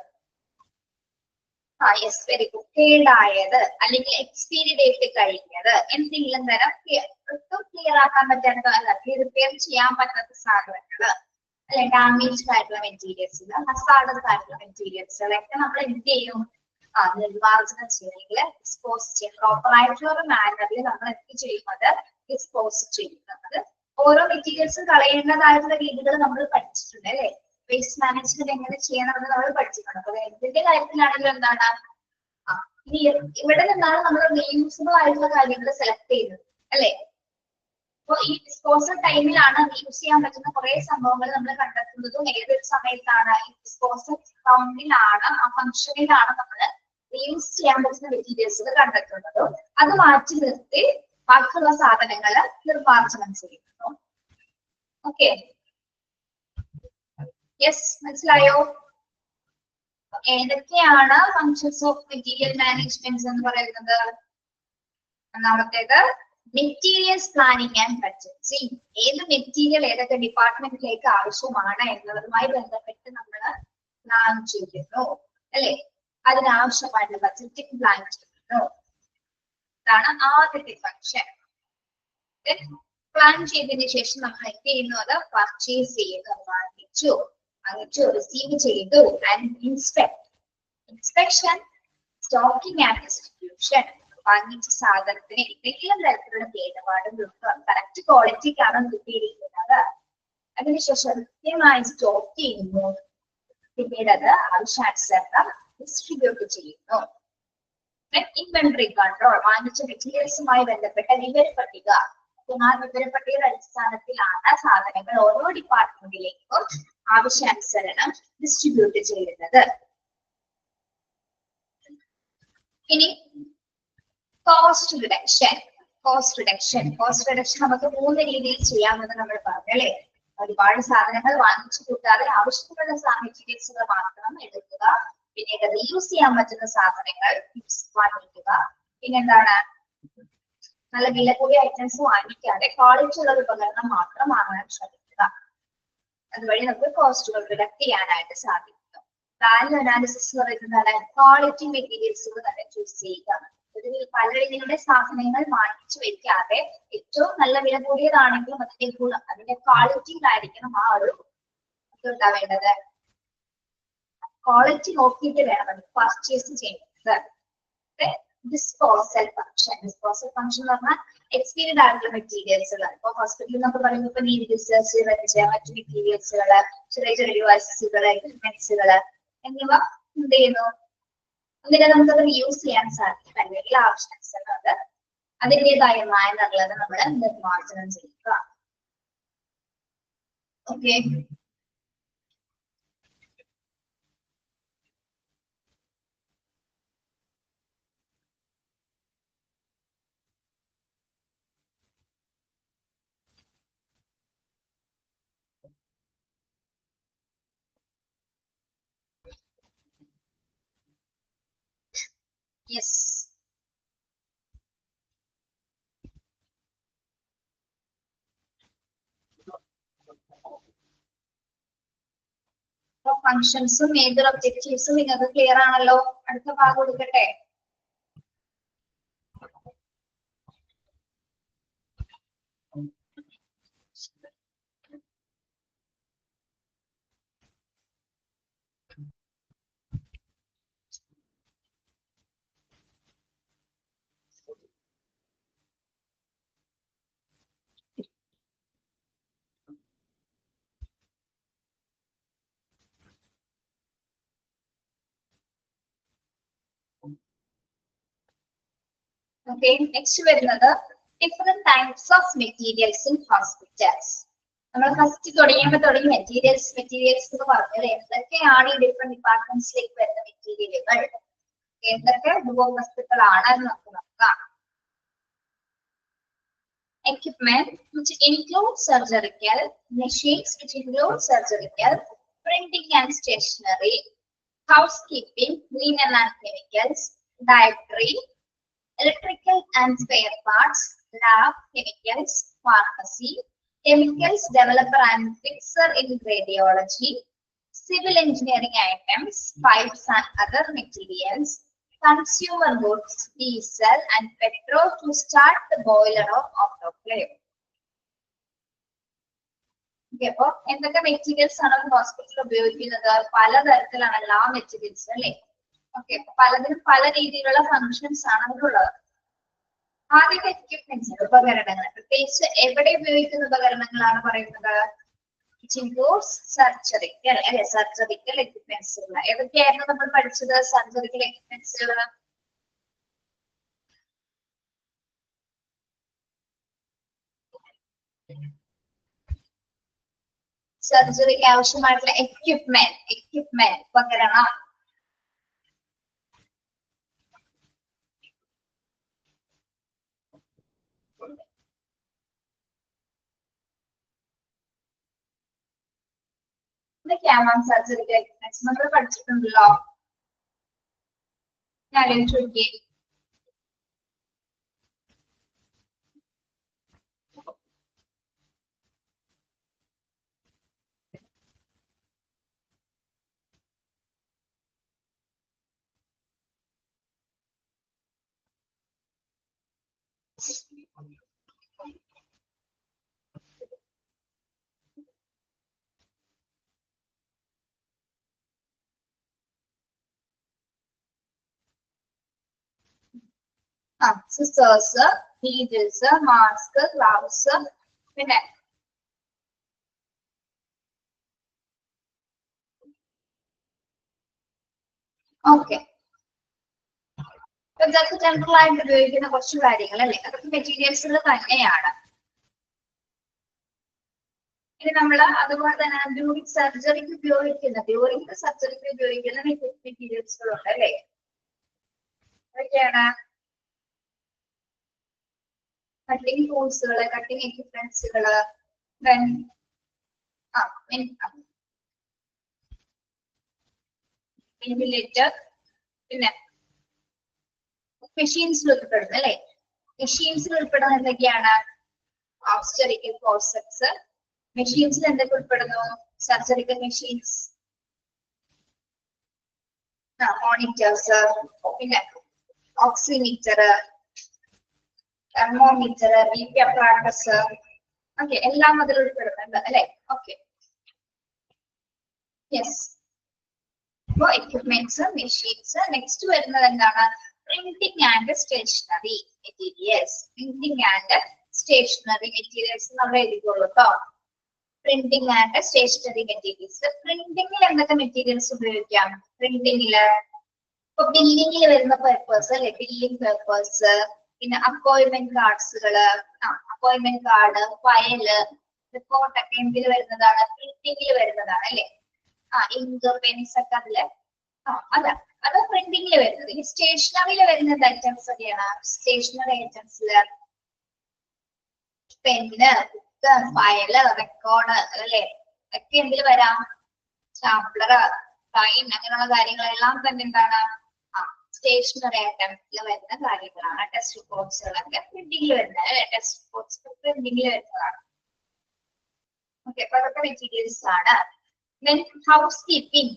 Yes, very good. കേടായത് അല്ലെങ്കിൽ എക്സ്പയറി ഡേറ്റ് കഴിഞ്ഞത്, എന്തെങ്കിലും തരം ഒട്ടും ക്ലിയർ ആക്കാൻ പറ്റാത്ത റിപ്പയർ ചെയ്യാൻ പറ്റാത്ത സാധനങ്ങള് അല്ലെ, ഡാമേജ്ഡ് ആയിട്ടുള്ള മെറ്റീരിയൽസ്, ഹസാർഡസ് ആയിട്ടുള്ള മെറ്റീരിയൽസുകളൊക്കെ നമ്മൾ എന്ത് ചെയ്യും? നിർമ്മാർജ്ജനം ചെയ്യണമെങ്കിൽ ഡിസ്പോസ് ചെയ്യും. പ്രോപ്പർ ആയിട്ടുള്ള ഒരു മാനറിൽ നമ്മൾ എന്ത് ചെയ്യുന്നത്? ഡിസ്പോസ് ചെയ്യുന്നത്. ഓരോ മെറ്റീരിയൽസും കളയേണ്ടതായിട്ടുള്ള രീതികൾ നമ്മൾ പഠിച്ചിട്ടുണ്ട് അല്ലെ? വേസ്റ്റ് മാനേജ്മെന്റ് എങ്ങനെ ചെയ്യണമെന്ന് നമ്മൾ പഠിച്ചിട്ടുണ്ട്. അപ്പൊ എന്തിന്റെ കാര്യത്തിലാണെങ്കിലും എന്താണ്, ഇനി ഇവിടെ നിന്നാണ് നമ്മൾ റീയൂസബിൾ ആയിട്ടുള്ള കാര്യങ്ങൾ സെലക്ട് ചെയ്യുന്നത് അല്ലെ? അപ്പൊ ഈ ഡിസ്പോസൽ ടൈമിലാണ് യൂസ് ചെയ്യാൻ പറ്റുന്ന കുറെ സംഭവങ്ങൾ നമ്മൾ കണ്ടെത്തുന്നതും ഏതൊരു സമയത്താണ്? ഈ ഡിസ്പോസൽ കൗണ്ടിലാണ്, ആ ഫംഗ്ഷനിലാണ് നമ്മൾ റീയൂസ് ചെയ്യാൻ പറ്റുന്ന മെറ്റീരിയൽസ് കണ്ടെത്തുന്നതും. അത് മാറ്റി നിർത്തി ബാക്കിയുള്ള സാധനങ്ങൾ നിർമ്മാർജ്ജനം ചെയ്യുന്നു. ഓക്കെ, യെസ്, മനസ്സിലായോ? ഏതൊക്കെയാണ് ഫങ്ഷൻസ് ഓഫ് മെറ്റീരിയൽ മാനേജ്മെന്റ് എന്ന് പറയുന്നത്? ഒന്നാമത്തേത് മെറ്റീരിയൽസ് പ്ലാനിങ് ആൻഡ് ബഡ്ജറ്റിംഗ്. ഏത് മെറ്റീരിയൽ ഏതൊക്കെ ഡിപ്പാർട്ട്മെന്റിലേക്ക് ആവശ്യമാണ് എന്നതുമായി ബന്ധപ്പെട്ട് നമ്മൾ പ്ലാൻ ചെയ്യുന്നു അല്ലെ? അതിനാവശ്യമായിട്ടുള്ള ബഡ്ജറ്റിംഗ് പ്ലാൻ ചെയ്യുന്നു. ഇതാണ് ആദ്യത്തെ ഫങ്ഷൻ. പ്ലാൻ ചെയ്തതിനു ശേഷം നമ്മൾ എന്ത് ചെയ്യുന്നു? അത് പർച്ചേസ് ചെയ്ത് വാങ്ങിച്ചു, റിസീവ് ചെയ്തു, and inspect. Inspection, stocking and distribution. വാങ്ങിച്ച സാധനത്തിന് എന്തെങ്കിലും തരത്തിലുള്ള കേടുപാടും കറക്റ്റ് ക്വാളിറ്റിക്കാണ് കിട്ടിയിരിക്കുന്നത്. അതിനുശേഷം കൃത്യമായി സ്റ്റോക്ക് ചെയ്യുന്നു, പിന്നീട് അത് ആവശ്യാനുസരണം ഡിസ്ട്രിബ്യൂട്ട് ചെയ്യുന്നു. Inventory control. വാങ്ങിച്ച മെറ്റീരിയൽസുമായി ബന്ധപ്പെട്ട വിവരപ്പട്ടിക. ആ വിവരപ്പട്ടികയുടെ അടിസ്ഥാനത്തിലാണ് സാധനങ്ങൾ ഓരോ ഡിപ്പാർട്ട്മെന്റിലേക്കും ആവശ്യാനുസരണം ഡിസ്ട്രിബ്യൂട്ട് ചെയ്യുന്നത്. ഇനി കോസ്റ്റ് റിഡക്ഷൻ. കോസ്റ്റ് റിഡക്ഷൻ നമുക്ക് 3 രീതിയിൽ ചെയ്യാമെന്ന് നമ്മൾ പറഞ്ഞു അല്ലെ? ഒരുപാട് സാധനങ്ങൾ വാങ്ങിച്ചു കൂട്ടാതെ ആവശ്യമുള്ള മെറ്റീരിയൽസുകൾ മാത്രം എടുക്കുക, പിന്നീട് റീയൂസ് ചെയ്യാൻ പറ്റുന്ന സാധനങ്ങൾ വാങ്ങിക്കുക, പിന്നെന്താണ്, നല്ല വില കൂടിയ ഐറ്റംസ് വാങ്ങിക്കാതെ ക്വാളിറ്റി ഉള്ള ഉപകരണം മാത്രം വാങ്ങാൻ ശ്രമിക്കുക. അതുവഴി നമുക്ക് കോസ്റ്റുകൾ റിഡക്ട് ചെയ്യാനായിട്ട് സാധിക്കും. വാല്യൂ അനാലിസിസ് എന്ന് പറയുന്നത് ക്വാളിറ്റി മെറ്റീരിയൽസുകൾ തന്നെ ചൂസ് ചെയ്യുക. പല രീതിയിലുള്ള സാധനങ്ങൾ വാങ്ങിച്ചു വെക്കാതെ ഏറ്റവും നല്ല വില കൂടിയതാണെങ്കിലും അതിന്റെ ക്വാളിറ്റിയിലായിരിക്കണം ആ ഒരു ഉണ്ടാവേണ്ടത്. ക്വാളിറ്റി നോക്കിയിട്ട് വേണം അത് പർച്ചേസ് ചെയ്യുന്നത്. ഡിസ്പോസൽ ഫംഗ്ഷൻ എന്ന് പറഞ്ഞാൽ എക്സ്പീരിയൻഡ് ആയിട്ടുള്ള മെറ്റീരിയൽസുകൾ. ഇപ്പൊ ഹോസ്പിറ്റലിൽ എന്നൊക്കെ പറയുമ്പോൾ ഇപ്പൊ നീഡിൽസ്, സിറിഞ്ച്, മറ്റു മെറ്റീരിയൽസുകൾ, ചെറിയ ചെറിയ ഡിവൈസസുകൾ, എക്യുപ്മെന്റ്സുകൾ എന്നിവ എന്ത് ചെയ്യുന്നു? എന്നിട്ട് നമുക്കത് യൂസ് ചെയ്യാൻ സാധിക്കും. അല്ലെങ്കിൽ ആവശ്യാനുസരണം അത് അതിൻ്റെതായ മാനറിൽ നമ്മൾ നിർമ്മാർജ്ജനം ചെയ്യുക. Okay, yes. ഫങ്ഷൻസും മേജർ ഒബ്ജക്റ്റീവ്സും നിങ്ങൾക്ക് ക്ലിയർ ആണല്ലോ? അടുത്ത ഭാഗം കൊടുക്കട്ടെ. ഓക്കെ, നെക്സ്റ്റ് വരുന്നത് different types of materials in hospitals. നമ്മൾ ഫസ്റ്റ് തുടങ്ങി മെറ്റീരിയൽസ് എന്ന് പറഞ്ഞത് എന്തൊക്കെയാണ് ഈ ഡിഫറെന്റ് ഡിപ്പാർട്ട്മെന്റ്സിലേക്ക് വരുന്ന മെറ്റീരിയലുകൾ, എന്തൊക്കെ ഉപവസ്തുക്കളാണ് എന്ന് നമുക്ക് നോക്കാം. Equipment which include surgical machines, which include surgical, printing and stationery, housekeeping, linen and chemicals, dietary, electrical and spare parts, lab chemicals, pharmacy, chemicals developer and fixer in radiology, civil engineering items, pipes and other materials, consumer goods, diesel and petrol to start the boiler of autoclave. Okay, അപ്പോൾ എന്തൊക്കെ materials ആണ് ഹോസ്പിറ്റലിൽ ഉപയോഗിക്കുന്നത്? പലതരത്തിലാണ് എല്ലാ മെറ്റീരിയൽസും അല്ലേ? Okay, പലതിനും പല രീതിയിലുള്ള ഫങ്ഷൻസ് ആണ് അതിലുള്ളത്. ആദ്യം എക്യുപ്മെന്റ്സ്, ഉപകരണങ്ങൾ. പ്രത്യേകിച്ച് എവിടെ ഉപയോഗിക്കുന്ന ഉപകരണങ്ങളാണ് പറയുന്നത്? സർജറിക്കൽ അല്ലെ, സർജറിക്കൽ എക്യുപ്മെന്റ്സുകൾ ഏതൊക്കെയായിരുന്നു നമ്മൾ പഠിച്ചത്? സർജറിക്കൽ എക്യുപ്മെന്റ്സുകൾ സർജറിക്ക് ആവശ്യമായിട്ടുള്ള എക്യുപ്മെന്റ് ഉപകരണം. സർജറിക്കൽ എക്യുപ്മെന്റ്സ് നമ്മൾ പഠിച്ചിട്ടുണ്ടല്ലോ. ഞാൻ ചോദിക്കേ, സിസേഴ്സ്, നീഡിൽസ്, മാസ്ക്, ഗ്ലൗസ്, പിന്നെ ഓക്കെ, ഇതൊക്കെ ജനറൽ ആയിട്ട് ഉപയോഗിക്കുന്ന കുറച്ച് കാര്യങ്ങൾ അല്ലേ, അതൊക്കെ മെറ്റീരിയൽസുകൾ തന്നെയാണ്. ഇനി നമ്മൾ അതുപോലെ തന്നെ ഡ്യൂറിംഗ് സർജറിക്ക് ഉപയോഗിക്കുന്ന മെറ്റീരിയൽസുകളുണ്ട് അല്ലേ? അതൊക്കെയാണ് കട്ടിംഗ് ടൂൾസുകള്, കട്ടിംഗ് എക്യുപ്മെന്റ്സുകള്, വെന്റിലേറ്റർ, പിന്നെ മെഷീൻസിൽ ഉൾപ്പെടുന്നത് അല്ലെ? മെഷീൻസിൽ ഉൾപ്പെടുന്ന എന്തൊക്കെയാണ്? ഓബ്സ്റ്ററിക്കൽ ഫോർസെപ്സ്. മെഷീൻസിൽ എന്തൊക്കെ ഉൾപ്പെടുന്നു? സർജറിക്കൽ മെഷീൻസ്, മോണിറ്റേഴ്സ്, പിന്നെ oximeter, thermometer, BP apparatus, okay, എല്ലാം അതിൽ ഉൾപ്പെടുന്നുണ്ട് അല്ലെ? Okay, yes. അപ്പോ എക്യുപ്മെന്റ്സ്, മെഷീൻസ്. നെക്സ്റ്റ് വരുന്നത് എന്താണ്? Printing and stationery materials. Printing and stationery materials നമ്മൾ എഴുതിക്കോളൂ കേട്ടോ. Printing and stationery materials. പ്രിന്റിംഗിൽ എന്തൊക്കെ മെറ്റീരിയൽസ് ഉപയോഗിക്കാം? പ്രിന്റിംഗില് ഇപ്പൊ ബില്ലിംഗിൽ വരുന്ന പേപ്പേഴ്സ് അല്ലെ, ബില്ലിംഗ് പേപ്പേഴ്സ്, പിന്നെ അപ്പോയിന്റ്മെന്റ് കാർഡ്സുകള്, അപ്പോയിന്റ്മെന്റ് കാർഡ്, ഫയല്, റിപ്പോർട്ടൊക്കെ എന്തിൽ വരുന്നതാണ്? പ്രിന്റിംഗിൽ വരുന്നതാണ് അല്ലെ? ഇങ്ക്, പെൻസ് ഒക്കെ അതില് അത് പ്രിന്റിംഗിൽ വരുന്നത്. ഇനി സ്റ്റേഷനറിയിൽ വരുന്നത് ഐറ്റംസ് ഒക്കെയാണ്. സ്റ്റേഷനറി ഐറ്റംസില് പെന്ന്, ബുക്ക്, ഫയല്, റെക്കോർഡ് അല്ലെ, ഒക്കെ എന്തിൽ വരാം? സ്റ്റാപ്ലർ, ടൈം, അങ്ങനെയുള്ള കാര്യങ്ങളെല്ലാം തന്നെ എന്താണ്? സ്റ്റേഷനറി ഐറ്റംസിൽ വരുന്ന കാര്യങ്ങളാണ്. ടെസ്റ്റ് റിപ്പോർട്ട്സുകളൊക്കെ പ്രിന്റിംഗിൽ വരുന്നത്. ടെസ്റ്റ് റിപ്പോർട്ട്സ് പ്രിന്റിംഗിൽ വരുന്നതാണ്. ഓക്കെ, അപ്പൊ അതൊക്കെ മെറ്റീരിയൽസ് ആണ്. Then housekeeping,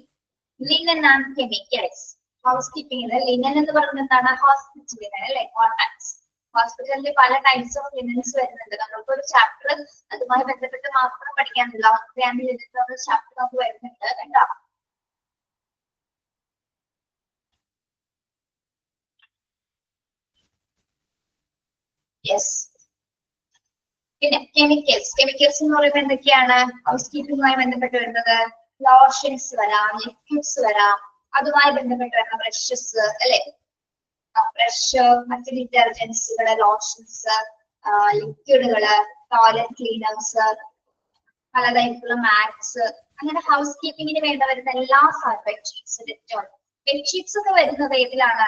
linen and chemicals. Housekeeping, linen എന്ന് പറയുന്നത് എന്താണ്? ഹോസ്പിറ്റൽ ലിനൻ അല്ലെ, കോട്ടൺസ്. ഹോസ്പിറ്റലിൽ പല ടൈപ്സ് ഓഫ് ലിനൻസ് വരുന്നുണ്ട്. നമുക്ക് ഒരു ചാപ്റ്റർ അതുമായി ബന്ധപ്പെട്ട് മാത്രം പഠിക്കാനുള്ള ചാപ്റ്റർ നമുക്ക് വരുന്നുണ്ട് കേട്ടോ. യെസ്. പിന്നെ കെമിക്കൽസ് എന്ന് പറയുമ്പോൾ എന്തൊക്കെയാണ്? ഹൗസ് കീപ്പിംഗുമായി ബന്ധപ്പെട്ട് വരുന്നത് ലോഷൻസ് വരാം, ലിക്വിഡ്സ് വരാം, അതുമായി ബന്ധപ്പെട്ട് വരുന്ന ബ്രഷസ് അല്ലെ, ബ്രഷ്, മറ്റ് ഡിറ്റർജൻസുകള്, ലോഷൻസ്, ലിക്വിഡുകള്, ടോയ്ലറ്റ് ക്ലീനേഴ്സ്, പലതരത്തിലുള്ള മാറ്റ്സ്, അങ്ങനെ ഹൗസ് കീപ്പിങ്ങിന് വേണ്ട വരുന്ന എല്ലാ ബെഡ്ഷീറ്റ്സ്, ഡെറ്റോൾ. ബെഡ്ഷീറ്റ്സ് ഒക്കെ വരുന്നത് ഏതിലാണ്?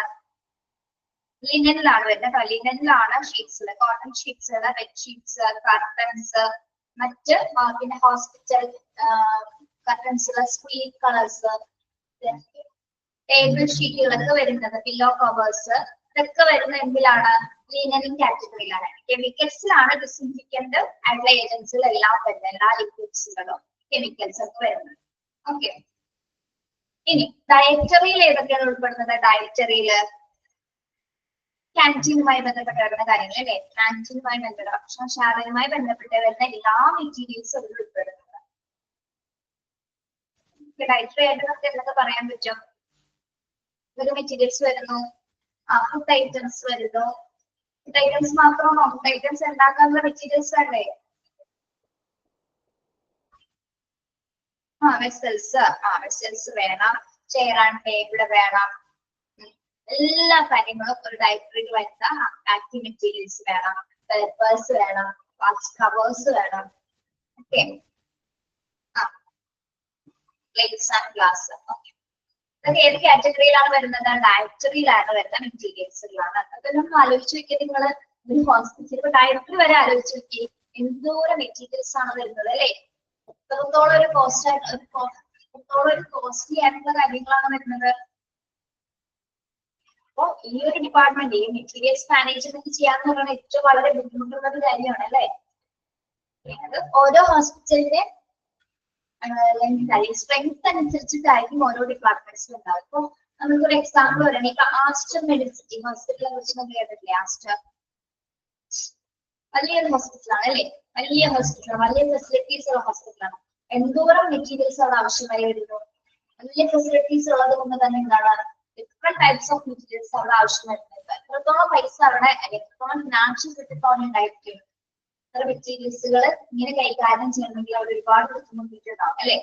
ലിനനിലാണ് വരുന്നത്. ലിനനിലാണ് sheets, cotton sheets, bedsheets, curtains, മറ്റ് പിന്നെ hospital curtains, screen colours, table ഷീറ്റുകളൊക്കെ വരുന്നത്, പില്ലോ കവേഴ്സ്, ഇതൊക്കെ വരുന്ന എന്തിലാണ്? ലിനൻ കാറ്റഗറിയിലാണ്. കെമിക്കൽസിലാണ് ഡിസിൻഫിക്കന്റ് ആയിട്ടുള്ള ഏജൻസികൾ എല്ലാം വരുന്നത്, എല്ലാ ലിക്വിഡ്സുകളും കെമിക്കൽസ് ഒക്കെ വരുന്നത്. ഓക്കെ, ഇനി ഡയറ്ററിയിൽ ഏതൊക്കെയാണ് ഉൾപ്പെടുന്നത്? ഡയറ്ററിയില് ക്യാൻറ്റീനുമായി ബന്ധപ്പെട്ട് വരുന്ന കാര്യങ്ങൾ അല്ലെ, ക്യാൻറ്റീനുമായി ബന്ധപ്പെട്ട ഭക്ഷണശാലയുമായി ബന്ധപ്പെട്ട് വരുന്ന എല്ലാ മെറ്റീരിയൽസും അതിൽ ഉൾപ്പെടുന്നത്. ഡയറ്ററി ആയിട്ട് നമുക്ക് എന്തൊക്കെ പറയാൻ പറ്റും? ഇതൊക്കെ മെറ്റീരിയൽസ് വരുന്നു. ഫുഡ് ഐറ്റംസ് വരുന്നു. ഫുഡ് ഐറ്റംസ് മാത്രമാണോ? ഫുഡ് ഐറ്റംസ് ഉണ്ടാക്കാനുള്ള മെറ്റീരിയൽസ് വേണ്ടേ? വെസൽസ് വേണം, ചെയർ ആൻഡ് ടേബിൾ വേണം, എല്ലാ കാര്യങ്ങളും ഒരു ഡയറ്ററിയിൽ വരുന്ന ആക്റ്റീവ് മെറ്റീരിയൽസ് വേണം, പേപ്പേഴ്സ് വേണം, കവേഴ്സ് വേണം. Okay, plates and glass. Okay, അതൊക്കെ ഏത് കാറ്റഗറിയിലാണ് വരുന്നത്? ഡയറ്ററിയിലാണ് വരുന്ന മെറ്റീരിയൽസിലാണ്. അതൊന്നും ആലോചിച്ച് വെക്കുക. നിങ്ങൾ ഒരു ഹോസ്പിറ്റലിൽ ഇപ്പൊ ഡയറ്ററി വരെ ആലോചിച്ച് വെക്കുക, എന്തോരം മെറ്റീരിയൽസ് ആണ് വരുന്നത് അല്ലെ? എത്രത്തോളം ഒരു കോസ്റ്റ്ലി ആയിട്ടുള്ള കാര്യങ്ങളാണ് വരുന്നത്. അപ്പൊ ഈ ഒരു ഡിപ്പാർട്ട്മെന്റ്, ഈ മെറ്റീരിയൽസ് മാനേജ്മെന്റ് ചെയ്യാന്ന് പറയുന്നത് ഏറ്റവും വളരെ ബുദ്ധിമുട്ടുള്ള ഒരു കാര്യമാണ് അല്ലെ? അത് ഓരോ ഹോസ്പിറ്റലിന്റെ സ്ട്രെങ്ത് അനുസരിച്ചിട്ടായിരിക്കും ഓരോ ഡിപ്പാർട്ട്മെന്റ്സിലും ഉണ്ടാവും. ഇപ്പൊ നമുക്കൊരു എക്സാമ്പിൾ പറയണേ, ഇപ്പൊ ആസ്റ്റർ മെഡിസിറ്റി ഹോസ്പിറ്റലിനെ കുറിച്ച് നമ്മൾ കേട്ടിട്ടില്ലേ? ആസ്റ്റർ വലിയൊരു ഹോസ്പിറ്റലാണ് അല്ലെ? വലിയ ഹോസ്പിറ്റലാണ്, വലിയ ഫെസിലിറ്റീസ് ഉള്ള ഹോസ്പിറ്റലാണ്. എന്തോരം മെറ്റീരിയൽസ് അവിടെ ആവശ്യമായി വരുന്നു. വലിയ ഫെസിലിറ്റീസ് ഉള്ളത് കൊണ്ട് തന്നെ എന്താണ്, ഡിഫറെന്റ് ടൈപ്സ് ഓഫ് മെറ്റീരിയൽസ് അവിടെ ആവശ്യം വരുന്നുണ്ട്. എത്രത്തോളം പൈസ അവിടെ, എത്രത്തോളം ഫിനാൻഷ്യൽ ക്രിട്ടിക്കോൺ ഉണ്ടായിരിക്കും. അത്ര മെറ്റീരിയൽസുകൾ ഇങ്ങനെ കൈകാര്യം ചെയ്യണമെങ്കിൽ അവിടെ ഒരുപാട് ബുദ്ധിമുട്ടിട്ടുണ്ടാവും അല്ലെ?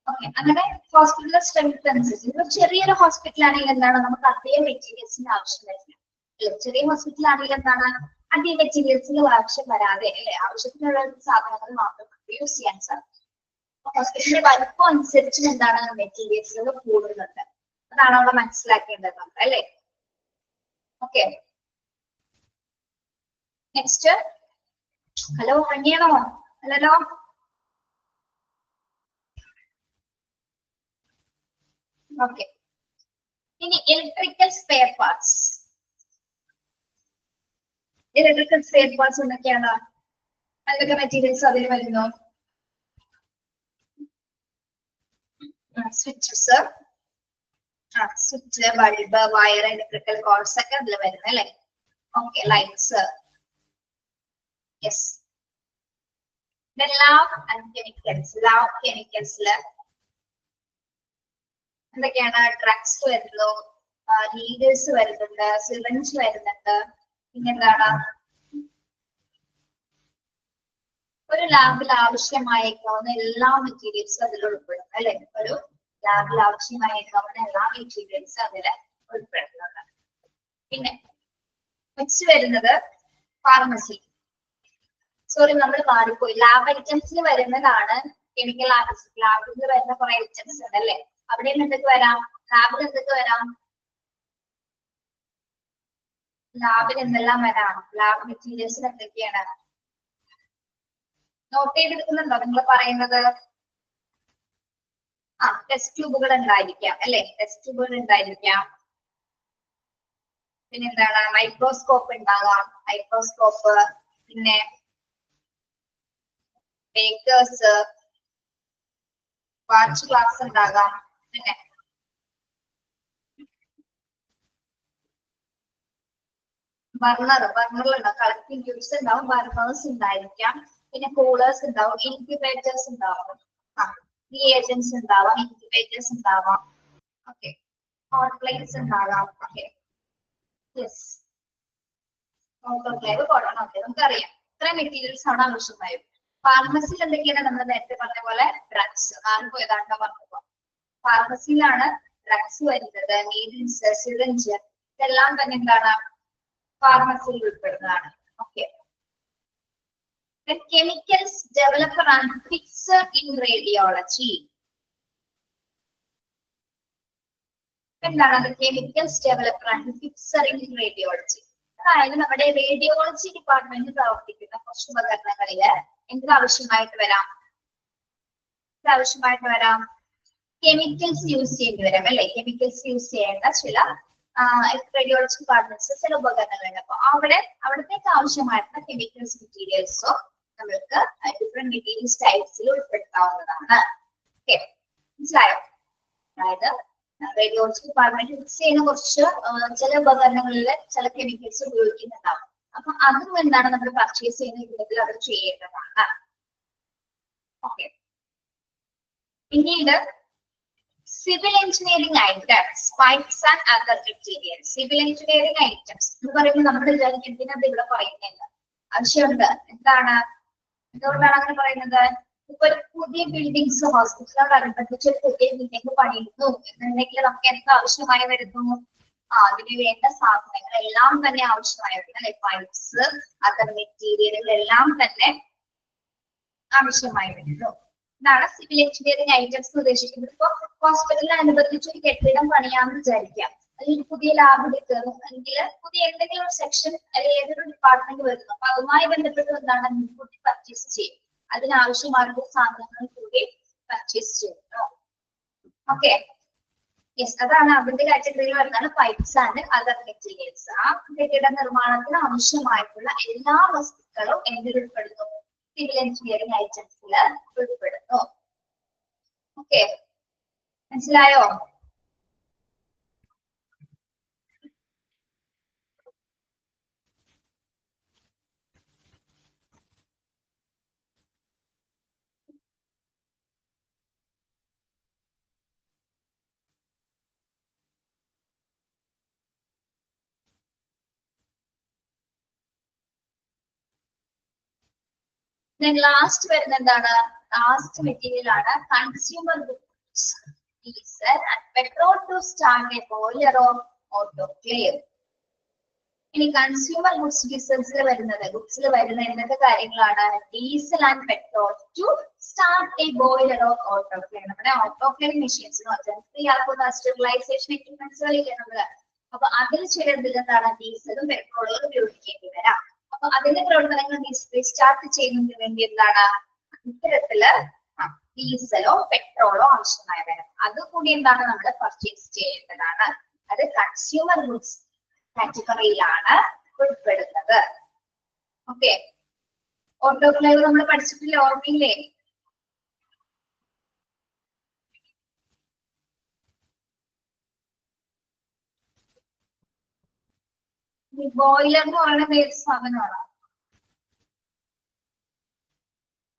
ഓക്കെ, അങ്ങനെ ഹോസ്പിറ്റലിലെ സ്ട്രെങ്ത് അനുസരിച്ച് ഇപ്പൊ ചെറിയൊരു ഹോസ്പിറ്റൽ ആണെങ്കിൽ എന്താണ്, നമുക്ക് അധികം മെറ്റീരിയൽസിന്റെ ആവശ്യം വരില്ല അല്ലെ? ചെറിയ ഹോസ്പിറ്റൽ ആണെങ്കിൽ എന്താണ്, അധികം മെറ്റീരിയൽസിന്റെ ആവശ്യം വരാതെ അല്ലെ, ആവശ്യത്തിനുള്ള സാധനങ്ങൾ മാത്രം യൂസ് ചെയ്യാൻ സാധിക്കും. ഹോസ്പിറ്റലിന്റെ വലുപ്പം അനുസരിച്ചും എന്താണ്, മെറ്റീരിയൽസുകൾ കൂടുന്നുണ്ട്. അതാണ് അവിടെ മനസ്സിലാക്കേണ്ടത് നമ്മൾ അല്ലെ? Okay, next. ഹലോ, അന്യാണോ? അല്ലല്ലോ. ഓക്കെ, ഇനി electrical spare parts. Electrical spare parts എന്തൊക്കെയാണ്? എന്തൊക്കെ മെറ്റീരിയൽസ് അതിൽ വരുന്നു? Switches, switch, bulb, wire, electrical chords ഒക്കെ അതിൽ വരുന്നത് അല്ലെ? Okay, lights. യെസ്, കെമിക്കൽസില് എന്തൊക്കെയാണ്? ഡ്രഗ്സ് വരുന്നു, നീഡിൽസ് വരുന്നുണ്ട്, സിറിഞ്ച് വരുന്നുണ്ട്. പിന്നെന്താണ്, ഒരു ലാബിൽ ആവശ്യമായേക്കാവുന്ന എല്ലാ മെറ്റീരിയൽസും അതിൽ ഉൾപ്പെടും അല്ലെ? ഒരു ലാബിൽ ആവശ്യമായേക്കാവുന്ന എല്ലാ മെറ്റീരിയൽസും അതിൽ ഉൾപ്പെടുന്നുണ്ട്. പിന്നെ നെക്സ്റ്റ് വരുന്നത് ഫാർമസി. സോറി, നമ്മൾ മാറിപ്പോയി. ലാബ് ഐറ്റംസിൽ വരുന്നതാണ് കെമിക്കൽ ലാബിൽ വരുന്ന കുറെ ഐറ്റംസ് ഉണ്ട് അല്ലെ? അവിടെ എന്തൊക്കെ വരാം? ലാബിൽ എന്തൊക്കെ വരാം? ലാബിൽ എന്തെല്ലാം വരാം? ലാബ് മെറ്റീരിയൽസിൽ എന്തൊക്കെയാണ്? നോട്ട് ചെയ്തെടുക്കുന്നുണ്ടോ നിങ്ങൾ പറയുന്നത്? ടെസ്റ്റ് ട്യൂബുകൾ ഉണ്ടായിരിക്കാം അല്ലെ? ടെസ്റ്റ് ട്യൂബുകൾ ഉണ്ടായിരിക്കാം. പിന്നെ എന്താണ്? മൈക്രോസ്കോപ്പ് ഉണ്ടാകാം, മൈക്രോസ്കോപ്പ്. പിന്നെ ബേക്കേഴ്സ്, വാച്ച് ഗ്ലാസ് ഉണ്ടാകാം. പിന്നെ ബർണറിലുണ്ടാവും, കളക്ടിങ് ട്യൂബ്സ് ഉണ്ടാവും, ബർണേഴ്സ് ഉണ്ടായിരിക്കാം. പിന്നെ കൂളേഴ്സ് ഉണ്ടാവും, ഇൻക്യുബേറ്റേഴ്സ് ഉണ്ടാവും, റിയേജൻസ് ഉണ്ടാവാം, ഇൻക്യുബേറ്റേഴ്സ് ഉണ്ടാവാം. ഓക്കെ, ഹോട്ട് പ്ലേറ്റ്സ് ഉണ്ടാകാം. ഓക്കെ, യെസ്, ഓട്ടോക്ലേവ്, ഓക്കെ, നമുക്കറിയാം ഇത്ര മെറ്റീരിയൽസ് ആണ് ആവശ്യമായി. ഫാർമസിയിൽ എന്തൊക്കെയാണ്? നമ്മൾ നേരത്തെ പറഞ്ഞ പോലെ ഡ്രഗ്സ്, ആർക്കും പറഞ്ഞപ്പോ ഫാർമസിയിലാണ് ഡ്രഗ്സ് വരുന്നത്, നീഡിൽസ്, സിറിഞ്ച്, ഇതെല്ലാം തന്നെ എന്താണ് ഫാർമസിയിൽ ഉൾപ്പെടുന്നതാണ്. Okay. Chemicals developer and fixer in radiology. എന്താണ് chemicals developer and fixer in radiology? അതായത് നമ്മുടെ റേഡിയോളജി ഡിപ്പാർട്ട്മെന്റ് പ്രവർത്തിക്കുന്ന കുറച്ച് ഉപകരണങ്ങളില് എന്താവശ്യമായിട്ട് വരാം? കെമിക്കൽസ് യൂസ് ചെയ്യേണ്ടി വരാം അല്ലെ? കെമിക്കൽസ് യൂസ് ചെയ്യേണ്ട ചില റേഡിയോളജി ഡിപ്പാർട്ട്മെന്റ്സ് ചില ഉപകരണങ്ങളുണ്ട്. അപ്പൊ അവിടത്തേക്ക് ആവശ്യമായിട്ടുള്ള കെമിക്കൽസ് മെറ്റീരിയൽസോ നമ്മൾക്ക് ഡിഫറെന്റ് മെറ്റീരിയൽസ് ടൈപ്സിൽ ഉൾപ്പെടുത്താവുന്നതാണ്. ഓക്കെ, മനസ്സിലായോ? അതായത് റേഡിയോളജി ഡിപ്പാർട്ട്മെന്റ് യൂസ് ചെയ്യുന്ന കുറച്ച് ചില ഉപകരണങ്ങളിൽ ചില കെമിക്കൽസ് ഉപയോഗിക്കുന്നുണ്ടാവും. അപ്പൊ അതും എന്താണ് നമ്മൾ പർച്ചേസ് ചെയ്യുന്ന വിധത്തിൽ അവർ ചെയ്യേണ്ടതാണ്. ഓക്കെ. പിന്നീട് civil engineering items, pipes and other materials. Civil engineering items എന്ന് പറയുമ്പോൾ നമ്മൾ എന്തിനാണ് ഇവിടെ പറയുന്നത്? ആവശ്യമുണ്ട്. എന്തുകൊണ്ടാണ് അങ്ങനെ പറയുന്നത്? ഇപ്പൊ ഒരു പുതിയ ബിൽഡിങ്സ് ഹോസ്പിറ്റലിനോടനുബന്ധിച്ച് ഒരു പുതിയ ബിൽഡിംഗ് പണിയുന്നു എന്നുണ്ടെങ്കിൽ നമുക്ക് എന്താ ആവശ്യമായി വരുന്നു? അതിന് വേണ്ട സാധനങ്ങൾ എല്ലാം തന്നെ ആവശ്യമായി വരുന്നു അല്ലെ? പൈപ്സ്, അതർ മെറ്റീരിയലുകളെല്ലാം തന്നെ ആവശ്യമായി വരുന്നു. ഇതാണ് സിവിൽ എഞ്ചിനീയറിംഗ് ഐറ്റംസ് ഉദ്ദേശിക്കുന്നത്. ഇപ്പൊ ഹോസ്പിറ്റലിന് അനുബന്ധിച്ച് ഒരു കെട്ടിടം പണിയാന്ന് വിചാരിക്കാം, അല്ലെങ്കിൽ പുതിയ ലാബ് എടുക്കുന്നു, അല്ലെങ്കിൽ പുതിയ എന്തെങ്കിലും ഒരു സെക്ഷൻ അല്ലെങ്കിൽ ഏതൊരു ഡിപ്പാർട്ട്മെന്റ് വരുന്നു. അപ്പൊ അതുമായി ബന്ധപ്പെട്ട് എന്താണ് മുൻകൂട്ടി പർച്ചേസ് ചെയ്യും, അതിനാവശ്യമായിട്ടുള്ള സാധനങ്ങൾ കൂടി പർച്ചേസ് ചെയ്യുന്നു. ഓക്കെ, യെസ്, അതാണ് അതിന്റെ കാറ്റഗറിയിൽ വരുന്നതാണ് പൈപ്സ് ആൻഡ് അതർ മെറ്റീരിയൽസ്. ആ കെട്ടിട നിർമ്മാണത്തിന് ആവശ്യമായിട്ടുള്ള എല്ലാ വസ്തുക്കളും എന്തിൽ ഉൾപ്പെടുന്നു? സിവിൽ എഞ്ചിനീയറിംഗ് ഐറ്റംസിൽ ഉൾപ്പെടുന്നു. ഓക്കെ, മനസ്സിലായോ? ലാസ്റ്റ് വരുന്ന എന്താണ്? ലാസ്റ്റ് മെറ്റീരിയൽ ആണ് consumer goods, diesel and petrol to start a boiler or autoclave. ഇനി കൺസ്യൂമർ ഗുഡ്സ് ഡീസൽസിൽ വരുന്നത് എന്തൊക്കെ കാര്യങ്ങളാണ്? Diesel and petrol to start a boiler or autoclave. നമ്മുടെ ഓട്ടോക്ലേവ് മെഷീൻസ് സ്റ്റെറിലൈസേഷൻ എക്യുപ്മെന്റ്സുകളില്ലേ നമ്മള്, അപ്പൊ അതിൽ ചിലതിൽ എന്താണ് ഡീസലും പെട്രോളും ഉപയോഗിക്കേണ്ടി വരാം. അപ്പൊ അതിന്റെ പ്രവർത്തനങ്ങൾ റീസ്റ്റാർട്ട് ചെയ്യുന്നതിന് വേണ്ടി എന്താണ് ഇത്തരത്തില് ഡീസലോ പെട്രോളോ ആവശ്യമായി വരും. അതുകൂടി എന്താണ് നമ്മൾ പർച്ചേസ് ചെയ്യേണ്ടതാണ്. അത് കൺസ്യൂമർ ഗുഡ്സ് കാറ്റഗറിയിലാണ് ഉൾപ്പെടുന്നത്. ഓക്കെ, ഓട്ടോക്ലേവ് നമ്മൾ പഠിച്ചിട്ടില്ലേ? ഓർമ്മയില്ലേ? ബോയിലർ എന്ന് പറയുന്നത് ഏത് സാധനമാണ്?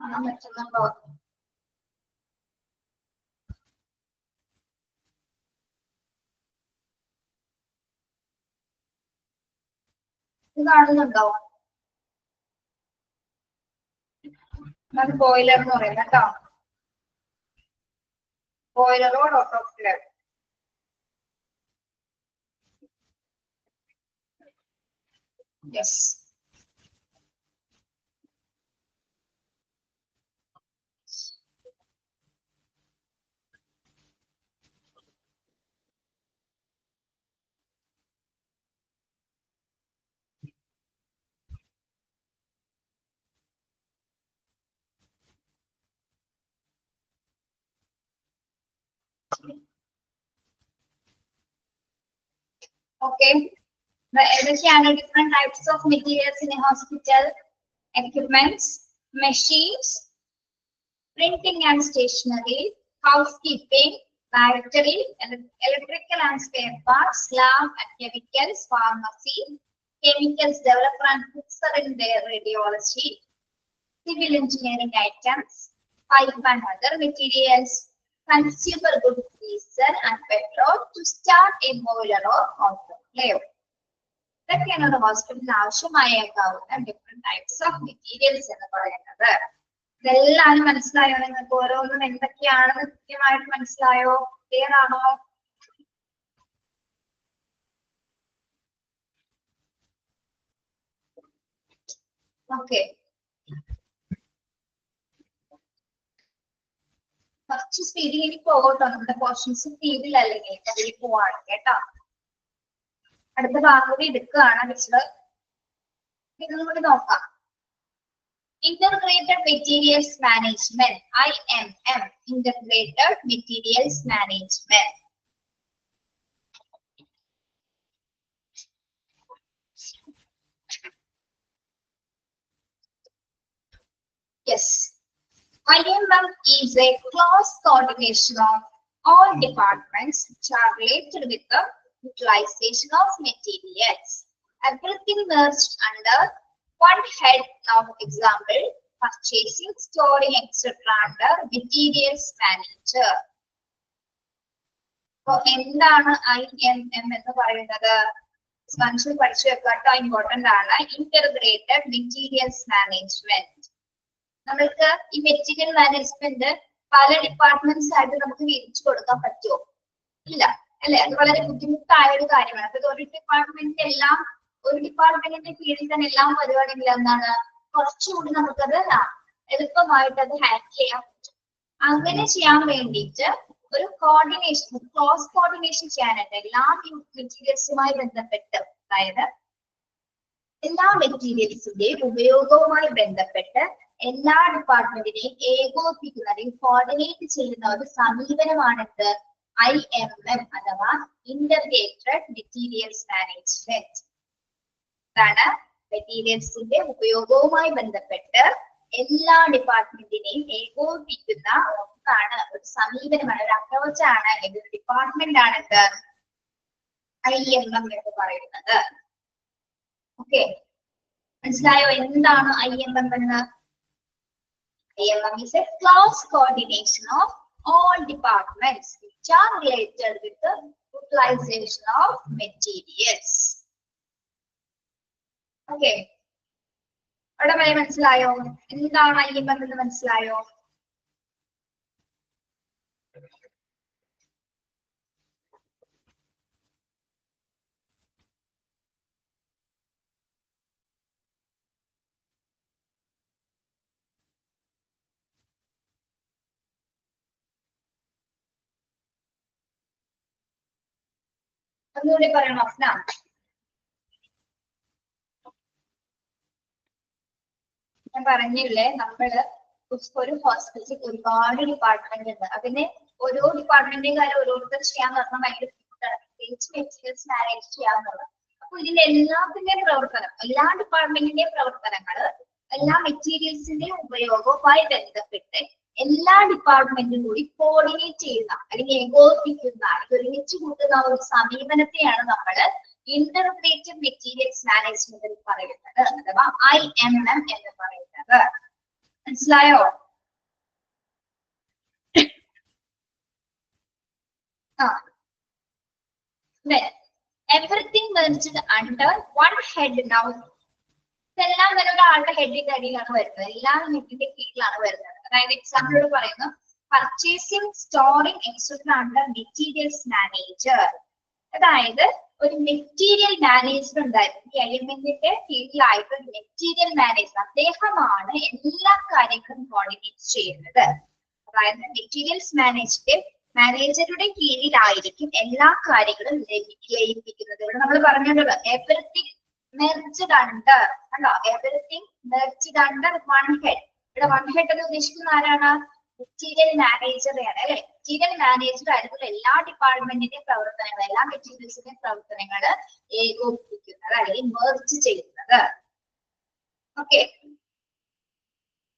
കാണാൻ പറ്റുന്നുണ്ടോ? ഇത് കാണുന്നുണ്ടോ? അത് ബോയിലർ എന്ന് പറയുന്നത് കേട്ടോ. Boiler or autoclave. Yes, okay. ഏതൊക്കെയാണ് different types of materials in hospital? Equipments, machines, printing and stationery, housekeeping, battery, electrical and spare parts, lab and chemicals, pharmacy, chemicals developer and fixer in their radiology, civil engineering items, pipe and other materials, consumer goods, diesel and petrol to start a boiler or autoclave. ഇതൊക്കെയാണ് ഒരു ഹോസ്പിറ്റലിൽ ആവശ്യമായേക്കാവുന്ന different types of materials എന്ന് പറയുന്നത്. ഇതെല്ലാം മനസ്സിലായോ നിങ്ങൾക്ക്? ഓരോന്നും എന്തൊക്കെയാണെന്ന് കൃത്യമായിട്ട് മനസ്സിലായോ? ക്ലിയർ ആണോ? ഓക്കെ, കുറച്ച് സ്പീഡിൽ ഇനി പോകട്ടോ, നമ്മുടെ പോർഷൻസ് സ്പീഡിൽ അല്ലെങ്കിൽ അതിൽ പോവാണ് കേട്ടോ. അടുത്ത ഭാഗം കൂടി എടുക്കുകയാണ് ടീച്ചർ, ഇതും കൂടി നോക്കാം. Integrated Materials Management, IMM, Integrated Materials Management. Yes, IMM is a close coordination of all departments which are related with the utilization of materials. Everything merged under one head of example, purchasing, storing, etc. under materials manager. So, എന്താണ് IMM എന്ന് പറയുന്നത്? മനസ്സിൽ പഠിച്ചു വെക്കാട്ടോ, important ആണ്. Integrated materials management. നമ്മൾക്ക് ഈ material management പല departments ആയിട്ട് നമുക്ക് വിരിച്ചു കൊടുക്കാൻ പറ്റുമോ? ഇല്ല അല്ലെ, അത് വളരെ ബുദ്ധിമുട്ടായ ഒരു കാര്യമാണ്. അപ്പൊ ഒരു ഡിപ്പാർട്ട്മെന്റിന്റെ കീഴിൽ തന്നെ എല്ലാ പരിപാടികളും എന്താണ് കുറച്ചുകൂടി നമുക്കത് എളുപ്പമായിട്ട് അത് ഹാൻഡിൽ ചെയ്യാൻ പറ്റും. അങ്ങനെ ചെയ്യാൻ വേണ്ടിയിട്ട് ഒരു കോർഡിനേഷൻ, ക്ലോസ് കോർഡിനേഷൻ ചെയ്യാനായിട്ട് എല്ലാ മെറ്റീരിയൽസുമായി ബന്ധപ്പെട്ട്, അതായത് എല്ലാ മെറ്റീരിയൽസിന്റെയും ഉപയോഗവുമായി ബന്ധപ്പെട്ട് എല്ലാ ഡിപ്പാർട്ട്മെന്റിനെയും ഏകോപിപ്പിക്കുന്ന അല്ലെങ്കിൽ കോർഡിനേറ്റ് ചെയ്യുന്ന ഒരു സമീപനമാണിത് IMM അഥവാ ഇന്റർഗ്രേറ്റഡ് മെറ്റീരിയൽസ് മാനേജ്മെന്റ്. ഇതാണ് മെറ്റീരിയൽസിന്റെ ഉപയോഗവുമായി ബന്ധപ്പെട്ട് എല്ലാ ഡിപ്പാർട്ട്മെന്റിനെയും ഏകോപിപ്പിക്കുന്ന ഒന്നാണ്, ഒരു സമീപനമാണ്, ഒരു അപ്രോച്ചാണ്, ഒരു ഡിപ്പാർട്ട്മെന്റ് ആണിത് IMM എന്ന് പറയുന്നത്. ഓക്കെ, മനസ്സിലായോ എന്താണ് IMM എന്ന്? IMM is a close coordination of all departments which are related with the utilization of materials. Okay, അവിടെ വരെ മനസ്സിലായോ എന്താണ് IMM എന്ന്? മനസ്സിലായോ? ഒന്നുകൂടി പറയണോ അഫ്ന? ഞാൻ പറഞ്ഞില്ലേ, നമ്മള് ഒരു ഹോസ്പിറ്റലിൽ ഒരുപാട് ഡിപ്പാർട്ട്മെന്റ് ഉണ്ട്. അതിന് ഓരോ ഡിപ്പാർട്ട്മെന്റിന്റെ കാര്യം ഓരോരുത്തർ ചെയ്യാൻ പറഞ്ഞാൽ ഭയങ്കര ബുദ്ധിമുട്ടാണ്, പ്രത്യേകിച്ച് മെറ്റീരിയൽസ് മാനേജ് ചെയ്യാന്നുള്ളത്. അപ്പൊ ഇതിന്റെ എല്ലാത്തിന്റെയും പ്രവർത്തനം, എല്ലാ ഡിപ്പാർട്ട്മെന്റിന്റെയും പ്രവർത്തനങ്ങള്, എല്ലാ മെറ്റീരിയൽസിന്റെയും ഉപയോഗവുമായി ബന്ധപ്പെട്ട് എല്ലാ ഡിപ്പാർട്ട്മെന്റും കൂടി കോർഡിനേറ്റ് ചെയ്യുന്ന അല്ലെങ്കിൽ ഏകോപിപ്പിക്കുന്ന, ഒരുമിച്ച് കൂട്ടുന്ന ഒരു സമീപനത്തെയാണ് നമ്മള് ഇന്റർഗ്രേറ്റഡ് മെറ്റീരിയൽസ് മാനേജ്മെന്റ് എന്ന് പറയുന്നത്, അഥവാ IMM എന്ന് പറയുന്നത്. മനസ്സിലായോ? Everything merged under one head now. ഇതെല്ലാം തന്നെ ഒരാളുടെ ഹെഡിന്റെ അടിയിലാണ് വരുന്നത്, എല്ലാ ഹെഡിന്റെ കീഴിലാണ് വരുന്നത്. അതായത് എക്സാമ്പിൾ പറയുന്നു, purchasing, storing, etcetera under materials manager. അതായത് ഒരു മെറ്റീരിയൽ മാനേജർ ഉണ്ടായിരുന്നു, ഈ IMM-ന്റെ കീഴിലായിട്ട് ഒരു മെറ്റീരിയൽ മാനേജർ, അദ്ദേഹമാണ് എല്ലാ കാര്യങ്ങളും കോർഡിനേറ്റ് ചെയ്യുന്നത്. അതായത് മെറ്റീരിയൽസ് മാനേജറുടെ കീഴിലായിരിക്കും എല്ലാ കാര്യങ്ങളും ലയിപ്പിക്കുന്നത്. ഇവിടെ നമ്മൾ പറഞ്ഞിട്ടുള്ളത് എവറിത്തിങ് മെർജ്ഡ് അണ്ടർ, കണ്ടോ, everything merged under one head. ഇവിടെ വൺ ഹെഡ് എന്ന് ഉദ്ദേശിക്കുന്ന ആരാണ്? മെറ്റീരിയൽ മാനേജറെയാണ് അല്ലെ. മെറ്റീരിയൽ മാനേജർ ആയിരിക്കും എല്ലാ ഡിപ്പാർട്ട്മെന്റിന്റെയും പ്രവർത്തനങ്ങൾ, എല്ലാ മെറ്റീരിയൽസിന്റെയും പ്രവർത്തനങ്ങൾ ഏകോപിപ്പിക്കുന്നത് അല്ലെങ്കിൽ മെർജ് ചെയ്യുന്നത്. ഓക്കെ,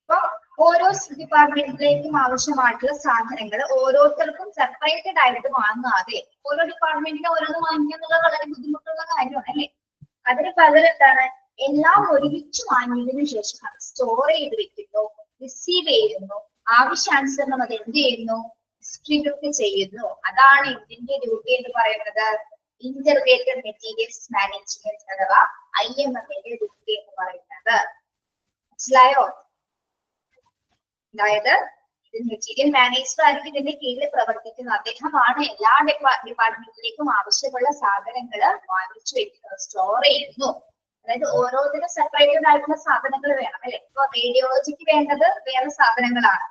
അപ്പൊ ഓരോ ഡിപ്പാർട്ട്മെന്റിലേക്കും ആവശ്യമായിട്ടുള്ള സാധനങ്ങൾ ഓരോരുത്തർക്കും സെപ്പറേറ്റഡ് ആയിട്ട് വാങ്ങാതെ, ഓരോ ഡിപ്പാർട്ട്മെന്റിനും ഓരോന്ന് വാങ്ങിക്കുക എന്നുള്ളത് വളരെ ബുദ്ധിമുട്ടുള്ള കാര്യമാണ് അല്ലെ. അതിന് പകരം എന്താണ്, എല്ലാം ഒരുമിച്ച് വാങ്ങിയതിനു ശേഷം അത് സ്റ്റോർ ചെയ്ത് വെക്കുന്നു, റിസീവ് ചെയ്യുന്നു, ആവശ്യാനുസരണം അത് എന്ത് ചെയ്യുന്നു, ഡിസ്ട്രിബ്യൂട്ട് ചെയ്യുന്നു. അതാണ് ഇതിന്റെ ഡ്യൂട്ടി എന്ന് പറയുന്നത് ഇന്റർഗ്രേറ്റഡ് മെറ്റീരിയൽസ് മാനേജ്മെന്റ് അഥവാ IMM-ന്റെ ഡ്യൂട്ടി എന്ന് പറയുന്നത്. മനസ്സിലായോ? അതായത് മെറ്റീരിയൽ മാനേജർ ആയിരിക്കും ഇതിന്റെ കീഴിൽ പ്രവർത്തിക്കുന്നത്. അദ്ദേഹമാണ് എല്ലാ ഡിപ്പാർട്ട്മെന്റിലേക്കും ആവശ്യമുള്ള സാധനങ്ങൾ വാങ്ങിച്ചു വെക്കുന്നത്, സ്റ്റോർ ചെയ്യുന്നു, അതായത് ഓരോന്നിനും സെപ്പറേറ്റഡ് ആയിട്ടുള്ള സാധനങ്ങൾ വേണം അല്ലെ. ഇപ്പൊ റേഡിയോളജിക്ക് വേണ്ടത് വേറെ സാധനങ്ങളാണ്,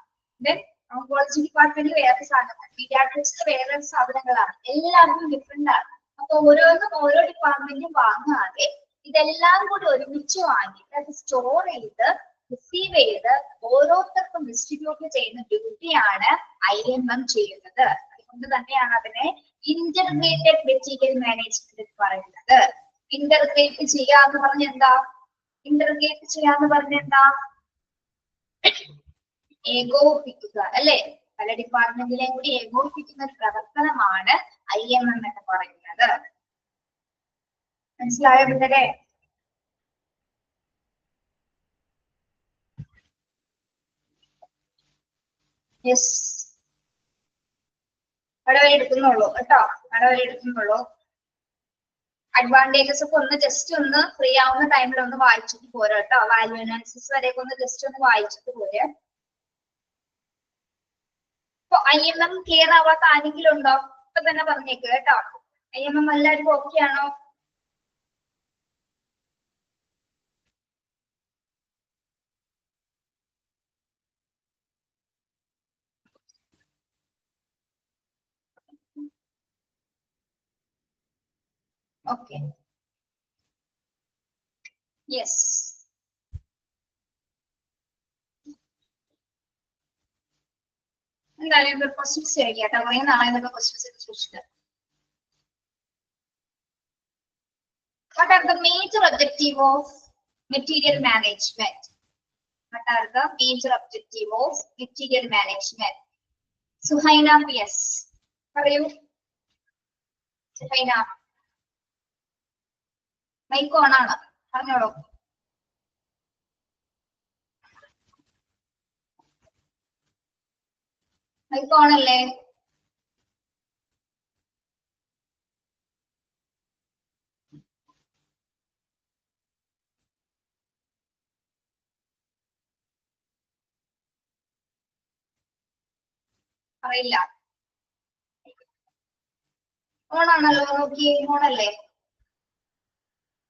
ദെൻ ഓങ്കോളജി ഡിപ്പാർട്ട്മെന്റിൽ വേറെ സാധനങ്ങൾ, പീഡിയാട്രിക്സിന് വേറെ സാധനങ്ങളാണ്, എല്ലാവർക്കും ഡിഫറെന്റ് ആണ്. അപ്പൊ ഓരോന്നും ഓരോ ഡിപ്പാർട്ട്മെന്റും വാങ്ങാതെ ഇതെല്ലാം കൂടി ഒരുമിച്ച് വാങ്ങിയിട്ട് അത് സ്റ്റോർ ചെയ്ത് റിസീവ് ചെയ്ത് ഓരോരുത്തർക്കും ഡിസ്ട്രിബ്യൂട്ട് ചെയ്യുന്ന ഡ്യൂട്ടിയാണ് IMM ചെയ്യുന്നത്. അതുകൊണ്ട് തന്നെയാണ് അതിനെ ഇന്റർഗ്രേറ്റഡ് മെറ്റീരിയൽ മാനേജ്മെന്റ് എന്ന് പറയുന്നത്. ഇന്റർഗ്രേറ്റ് ചെയ്യാന്ന് പറഞ്ഞ എന്താ? ഇന്റർഗ്രേറ്റ് ചെയ്യാന്ന് പറഞ്ഞ എന്താ? ഏകോപിപ്പിക്കുക അല്ലെ. പല ഡിപ്പാർട്ട്മെന്റിലെയും കൂടി ഏകോപിപ്പിക്കുന്ന ഒരു പ്രവർത്തനമാണ് IMM എന്ന് പറയുന്നത്. മനസ്സിലായോ പിള്ളേരെ? യെസ്, അവിടെ വരെ എടുക്കുന്നുള്ളൂ കേട്ടോ, അവിടെ വരെ എടുക്കുന്നുള്ളൂ. അഡ്വാൻറ്റേജസ് ഒക്കെ ഒന്ന് ജസ്റ്റ് ഒന്ന് ഫ്രീ ആവുന്ന ടൈമിൽ ഒന്ന് വായിച്ചിട്ട് പോരാ കേട്ടോ. വാല്യൂ അനാലിസിസ് വരെയൊക്കെ ഒന്ന് ജസ്റ്റ് ഒന്ന് വായിച്ചിട്ട് പോരെ. ഇപ്പൊ IMM ക്ലിയർ ആവാത്ത ആരെങ്കിലും ഉണ്ടോ? ഇപ്പൊ തന്നെ പറഞ്ഞേക്ക് കേട്ടോ. IMM എല്ലാവർക്കും ഓക്കെ ആണോ? Okay, yes. എന്തായാലും ഒരു ക്വസ്റ്റ്യൻസ് ചോദിക്കാം. കുറെ നാളെ എന്നൊക്കെ ക്വസ്റ്റ്യൻസ് ചോദിച്ചിട്ട്. What are the major objective of material management? What are the major objective of material management? Suhaina PS. പറയൂ സുഹൈന. മൈക്ക് ഓൺ ആണ്, പറഞ്ഞോളൂ. മൈക്ക് ഓൺ അല്ലേ? അറിയില്ല. ഓൺ ആണല്ലോ, നോക്കിയേ. ഓൺ അല്ലേ?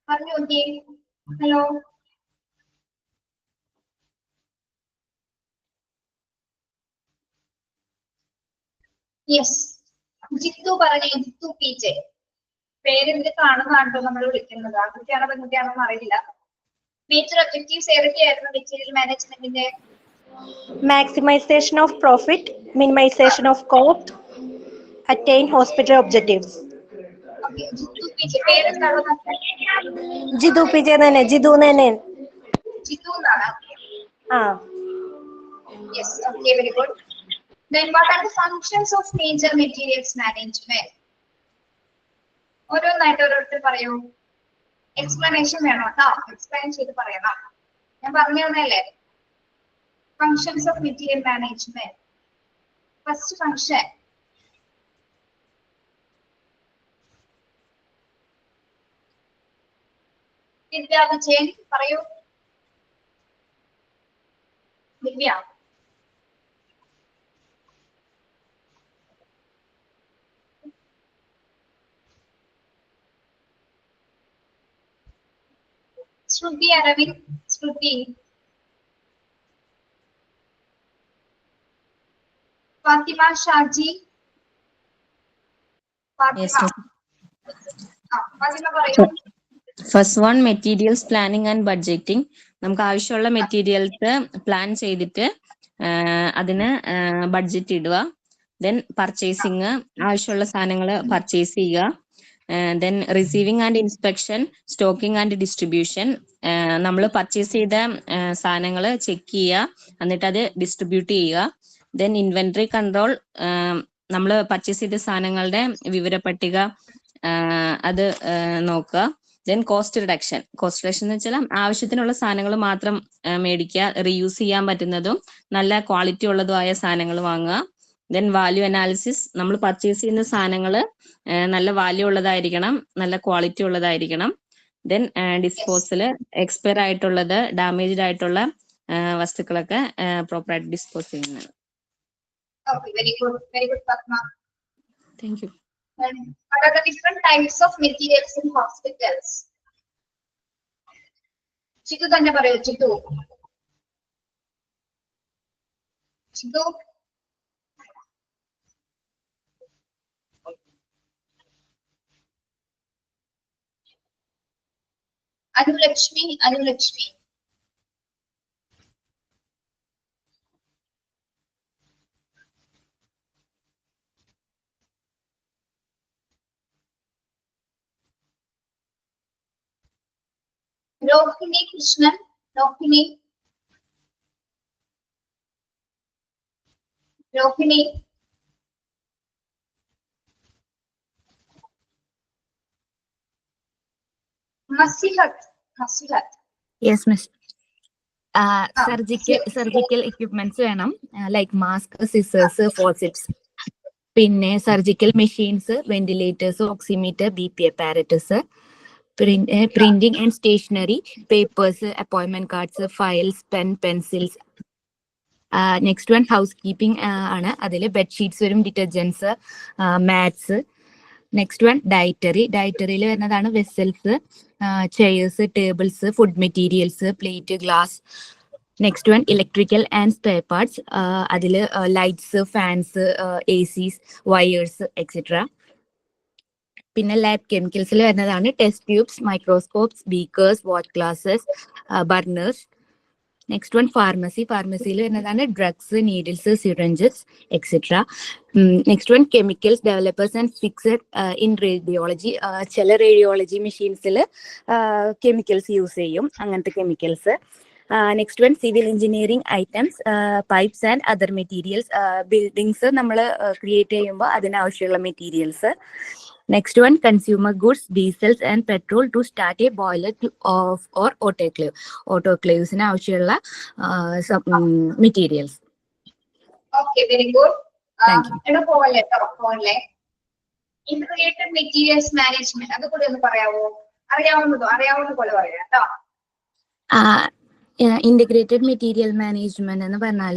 പറഞ്ഞു നോക്കിയേ. Hello, yes. ജിത്തു പറഞ്ഞേ. ജിത്തു PJ. പേരെന്ത് കാണുന്നതാണല്ലോ നമ്മൾ വിളിക്കുന്നത്. ആൺകുട്ടിയാണോ പെൺകുട്ടിയാണോ എന്ന് അറിയില്ല. മേജർ ഒബ്ജക്റ്റീവ്സ് ഏതൊക്കെയായിരുന്നു മെറ്റീരിയൽ മാനേജ്മെന്റിന്റെ? Maximization of profit, minimization of cost, attain hospital objectives. Okay, Jithu PJ. പേരെന്താണോ? Jidu PJ തന്നെ, ജിതു തന്നെ. ജിത്തു എന്നാണ്. Yes, okay, very good. Then what are the functions of major materials management? ഓരോന്നായിട്ട് ഓരോരുത്തർ പറയൂ. എക്സ്പ്ലനേഷൻ വേണം കേട്ടോ, എക്സ്പ്ലെയിൻ ചെയ്ത് പറയണം. ഞാൻ പറഞ്ഞു തന്നല്ലേ functions of material management. First function Divya Vijayan പറയൂ. ദിവ്യ. ശ്രുതി അരവിന്ദ്. ശ്രുതി. ഫാത്തിമ ഷാജി. ഫാത്തിമ. ഫാത്തിമ പറയൂ. First one materials planning and budgeting. നമുക്ക് ആവശ്യമുള്ള മെറ്റീരിയൽസ് പ്ലാൻ ചെയ്തിട്ട് അതിന് ബഡ്ജറ്റ് ഇടുക. ദെൻ പർച്ചേസിങ്, ആവശ്യമുള്ള സാധനങ്ങൾ പർച്ചേസ് ചെയ്യുക. Then receiving and inspection, stocking and distribution. നമ്മൾ പർച്ചേസ് ചെയ്ത സാധനങ്ങൾ ചെക്ക് ചെയ്യുക, എന്നിട്ട് അത് ഡിസ്ട്രിബ്യൂട്ട് ചെയ്യുക. ദെൻ ഇൻവെന്ററി കൺട്രോൾ, നമ്മൾ പർച്ചേസ് ചെയ്ത സാധനങ്ങളുടെ വിവരപ്പട്ടിക അത് നോക്കുക. Then cost reduction. Cost reduction എന്ന് വെച്ചാൽ ആവശ്യത്തിനുള്ള സാധനങ്ങൾ മാത്രം മേടിക്കുക, റീയൂസ് ചെയ്യാൻ പറ്റുന്നതും നല്ല ക്വാളിറ്റി ഉള്ളതുമായ സാധനങ്ങൾ വാങ്ങുക. Then value analysis. നമ്മൾ പർച്ചേസ് ചെയ്യുന്ന സാധനങ്ങൾ നല്ല വാല്യൂ ഉള്ളതായിരിക്കണം, നല്ല ക്വാളിറ്റി ഉള്ളതായിരിക്കണം. ദെൻ ഡിസ്പോസല്, എക്സ്പയർ ആയിട്ടുള്ളത്, ഡാമേജ്ഡ് ആയിട്ടുള്ള വസ്തുക്കളൊക്കെ പ്രോപ്പറായിട്ട് ഡിസ്പോസ് ചെയ്യുന്നതാണ്. Okay, very good, Fatma. Thank you. And what are the different types of materials in hospitals? Chithu തന്നെ പറയൂ. Chithu Chithu Anulakshmi Anulakshmi Rohini Krishnan Rohini Rohini Masihath Masihath Yes, miss. Surgical equipments വേണം, ലൈക്ക് മാസ്ക്, സിസേഴ്സ്, ഫോർസെപ്സ്, പിന്നെ surgical machines, ventilators, oximeter, BP apparatus, printing and stationery, papers, appointment cards, files, pencils. Next one housekeeping ആണ്. അതിൽ bedsheets വരും, detergents, mats. Next one ഡയറ്ററിയിൽ വരുന്നതാണ് vessels, chairs, tables, food materials, plate, glass. Next one electrical and spare parts. അതിൽ lights, fans, ACs, wires, etcetera. പിന്നെ lab കെമിക്കൽസിൽ വരുന്നതാണ് test tubes, microscopes, beakers, watch glasses, burners. Next one ഫാർമസിയിൽ വരുന്നതാണ് drugs, needles, syringes, etcetera. Next one chemicals, developers and fixed in radiology. ചില radiology മെഷീൻസിൽ chemicals use ചെയ്യും, അങ്ങനത്തെ chemicals. Next one civil engineering items, pipes and other materials. Buildings നമ്മൾ create ചെയ്യുമ്പോൾ അതിനാവശ്യമുള്ള മെറ്റീരിയൽസ്. Next one, consumer goods, diesels and petrol to start a boiler or autoclave. Autoclaves ന് ആവശ്യമുള്ള materials. Okay, very good. Thank you. എടാ പോലെ integrated materials management അത് കൂടി ഒന്ന് പറയാവോ? അറിയാവുന്ന പോലെ പറയാം കേട്ടോ. ഇന്റഗ്രേറ്റഡ് മെറ്റീരിയൽ മാനേജ്മെന്റ് എന്ന് പറഞ്ഞാൽ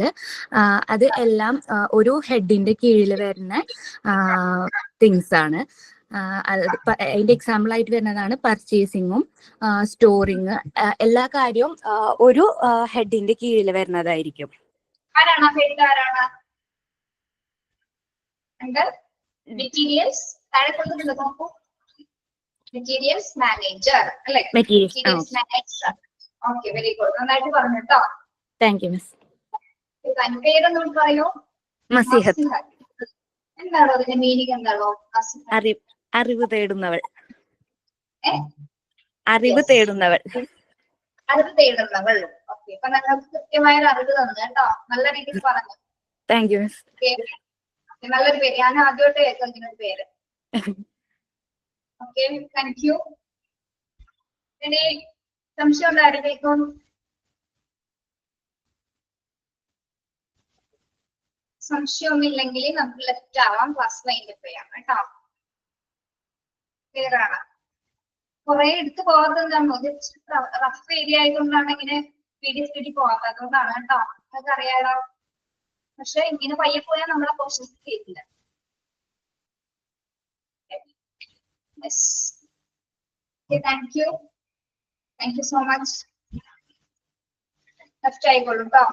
അത് എല്ലാം ഒരു ഹെഡിന്റെ കീഴിൽ വരുന്ന തിങ്സ് ആണ്. അതിന്റെ എക്സാമ്പിൾ ആയിട്ട് വരുന്നതാണ് പർച്ചേസിങ്ങും സ്റ്റോറിങ്. എല്ലാ കാര്യവും ഒരു ഹെഡിന്റെ കീഴിൽ വരുന്നതായിരിക്കും. ആരാണ് ഹെഡ്? ആരാണ് മെറ്റീരിയൽസ്? താഴെ കൊടുത്തിട്ടുണ്ട് നോക്കൂ. മെറ്റീരിയൽസ് മാനേജർ അല്ലേ? Materials manager. Okay, very good. നന്നായിട്ട് പറഞ്ഞു കേട്ടോ. Thank you miss. പേരൊന്നും പറയോ? മസിഹത്ത്. എന്താണോ അതിന്റെ മീനിങ്? എന്താണോ അറിവ് തേടുന്നവൾ. അറിവ് തേടുന്നവൾ. ഓക്കെ, അപ്പൊ നിങ്ങൾക്ക് കൃത്യമായ ഒരു അറിവ് തന്നു കേട്ടോ. നല്ല രീതിയിൽ പറഞ്ഞു. Thank you miss. നല്ലൊരു പേര്. ഞാൻ ആദ്യമായിട്ട് കേൾക്കാം ഇങ്ങനെ ഒരു പേര്. Okay, thank you. ഇനി സംശയം ഉണ്ടായിരുന്നേക്കും? സംശയമൊന്നുമില്ലെങ്കിൽ നമുക്ക് ലെഫ്റ്റ് ആവാം. ക്ലാസ് വൈൻഡപ്പ് ചെയ്യാം കേട്ടോ. ക്ലിയർ ആണ്? കുറെ എടുത്ത് പോകാത്തതാണ്, റഫ് ഏരിയ ആയതുകൊണ്ടാണ് ഇങ്ങനെ സ്പീഡി പോകാത്തത്. അതുകൊണ്ടാണ് കേട്ടോ. നിങ്ങൾക്ക് അറിയാലോ. പക്ഷെ ഇങ്ങനെ പയ്യെ പോയാൽ നമ്മളെ ക്വസ്റ്റ്യൻസ് ചെയ്തില്ല. Thank you so much. Left ആയിക്കോളൂ കേട്ടോ.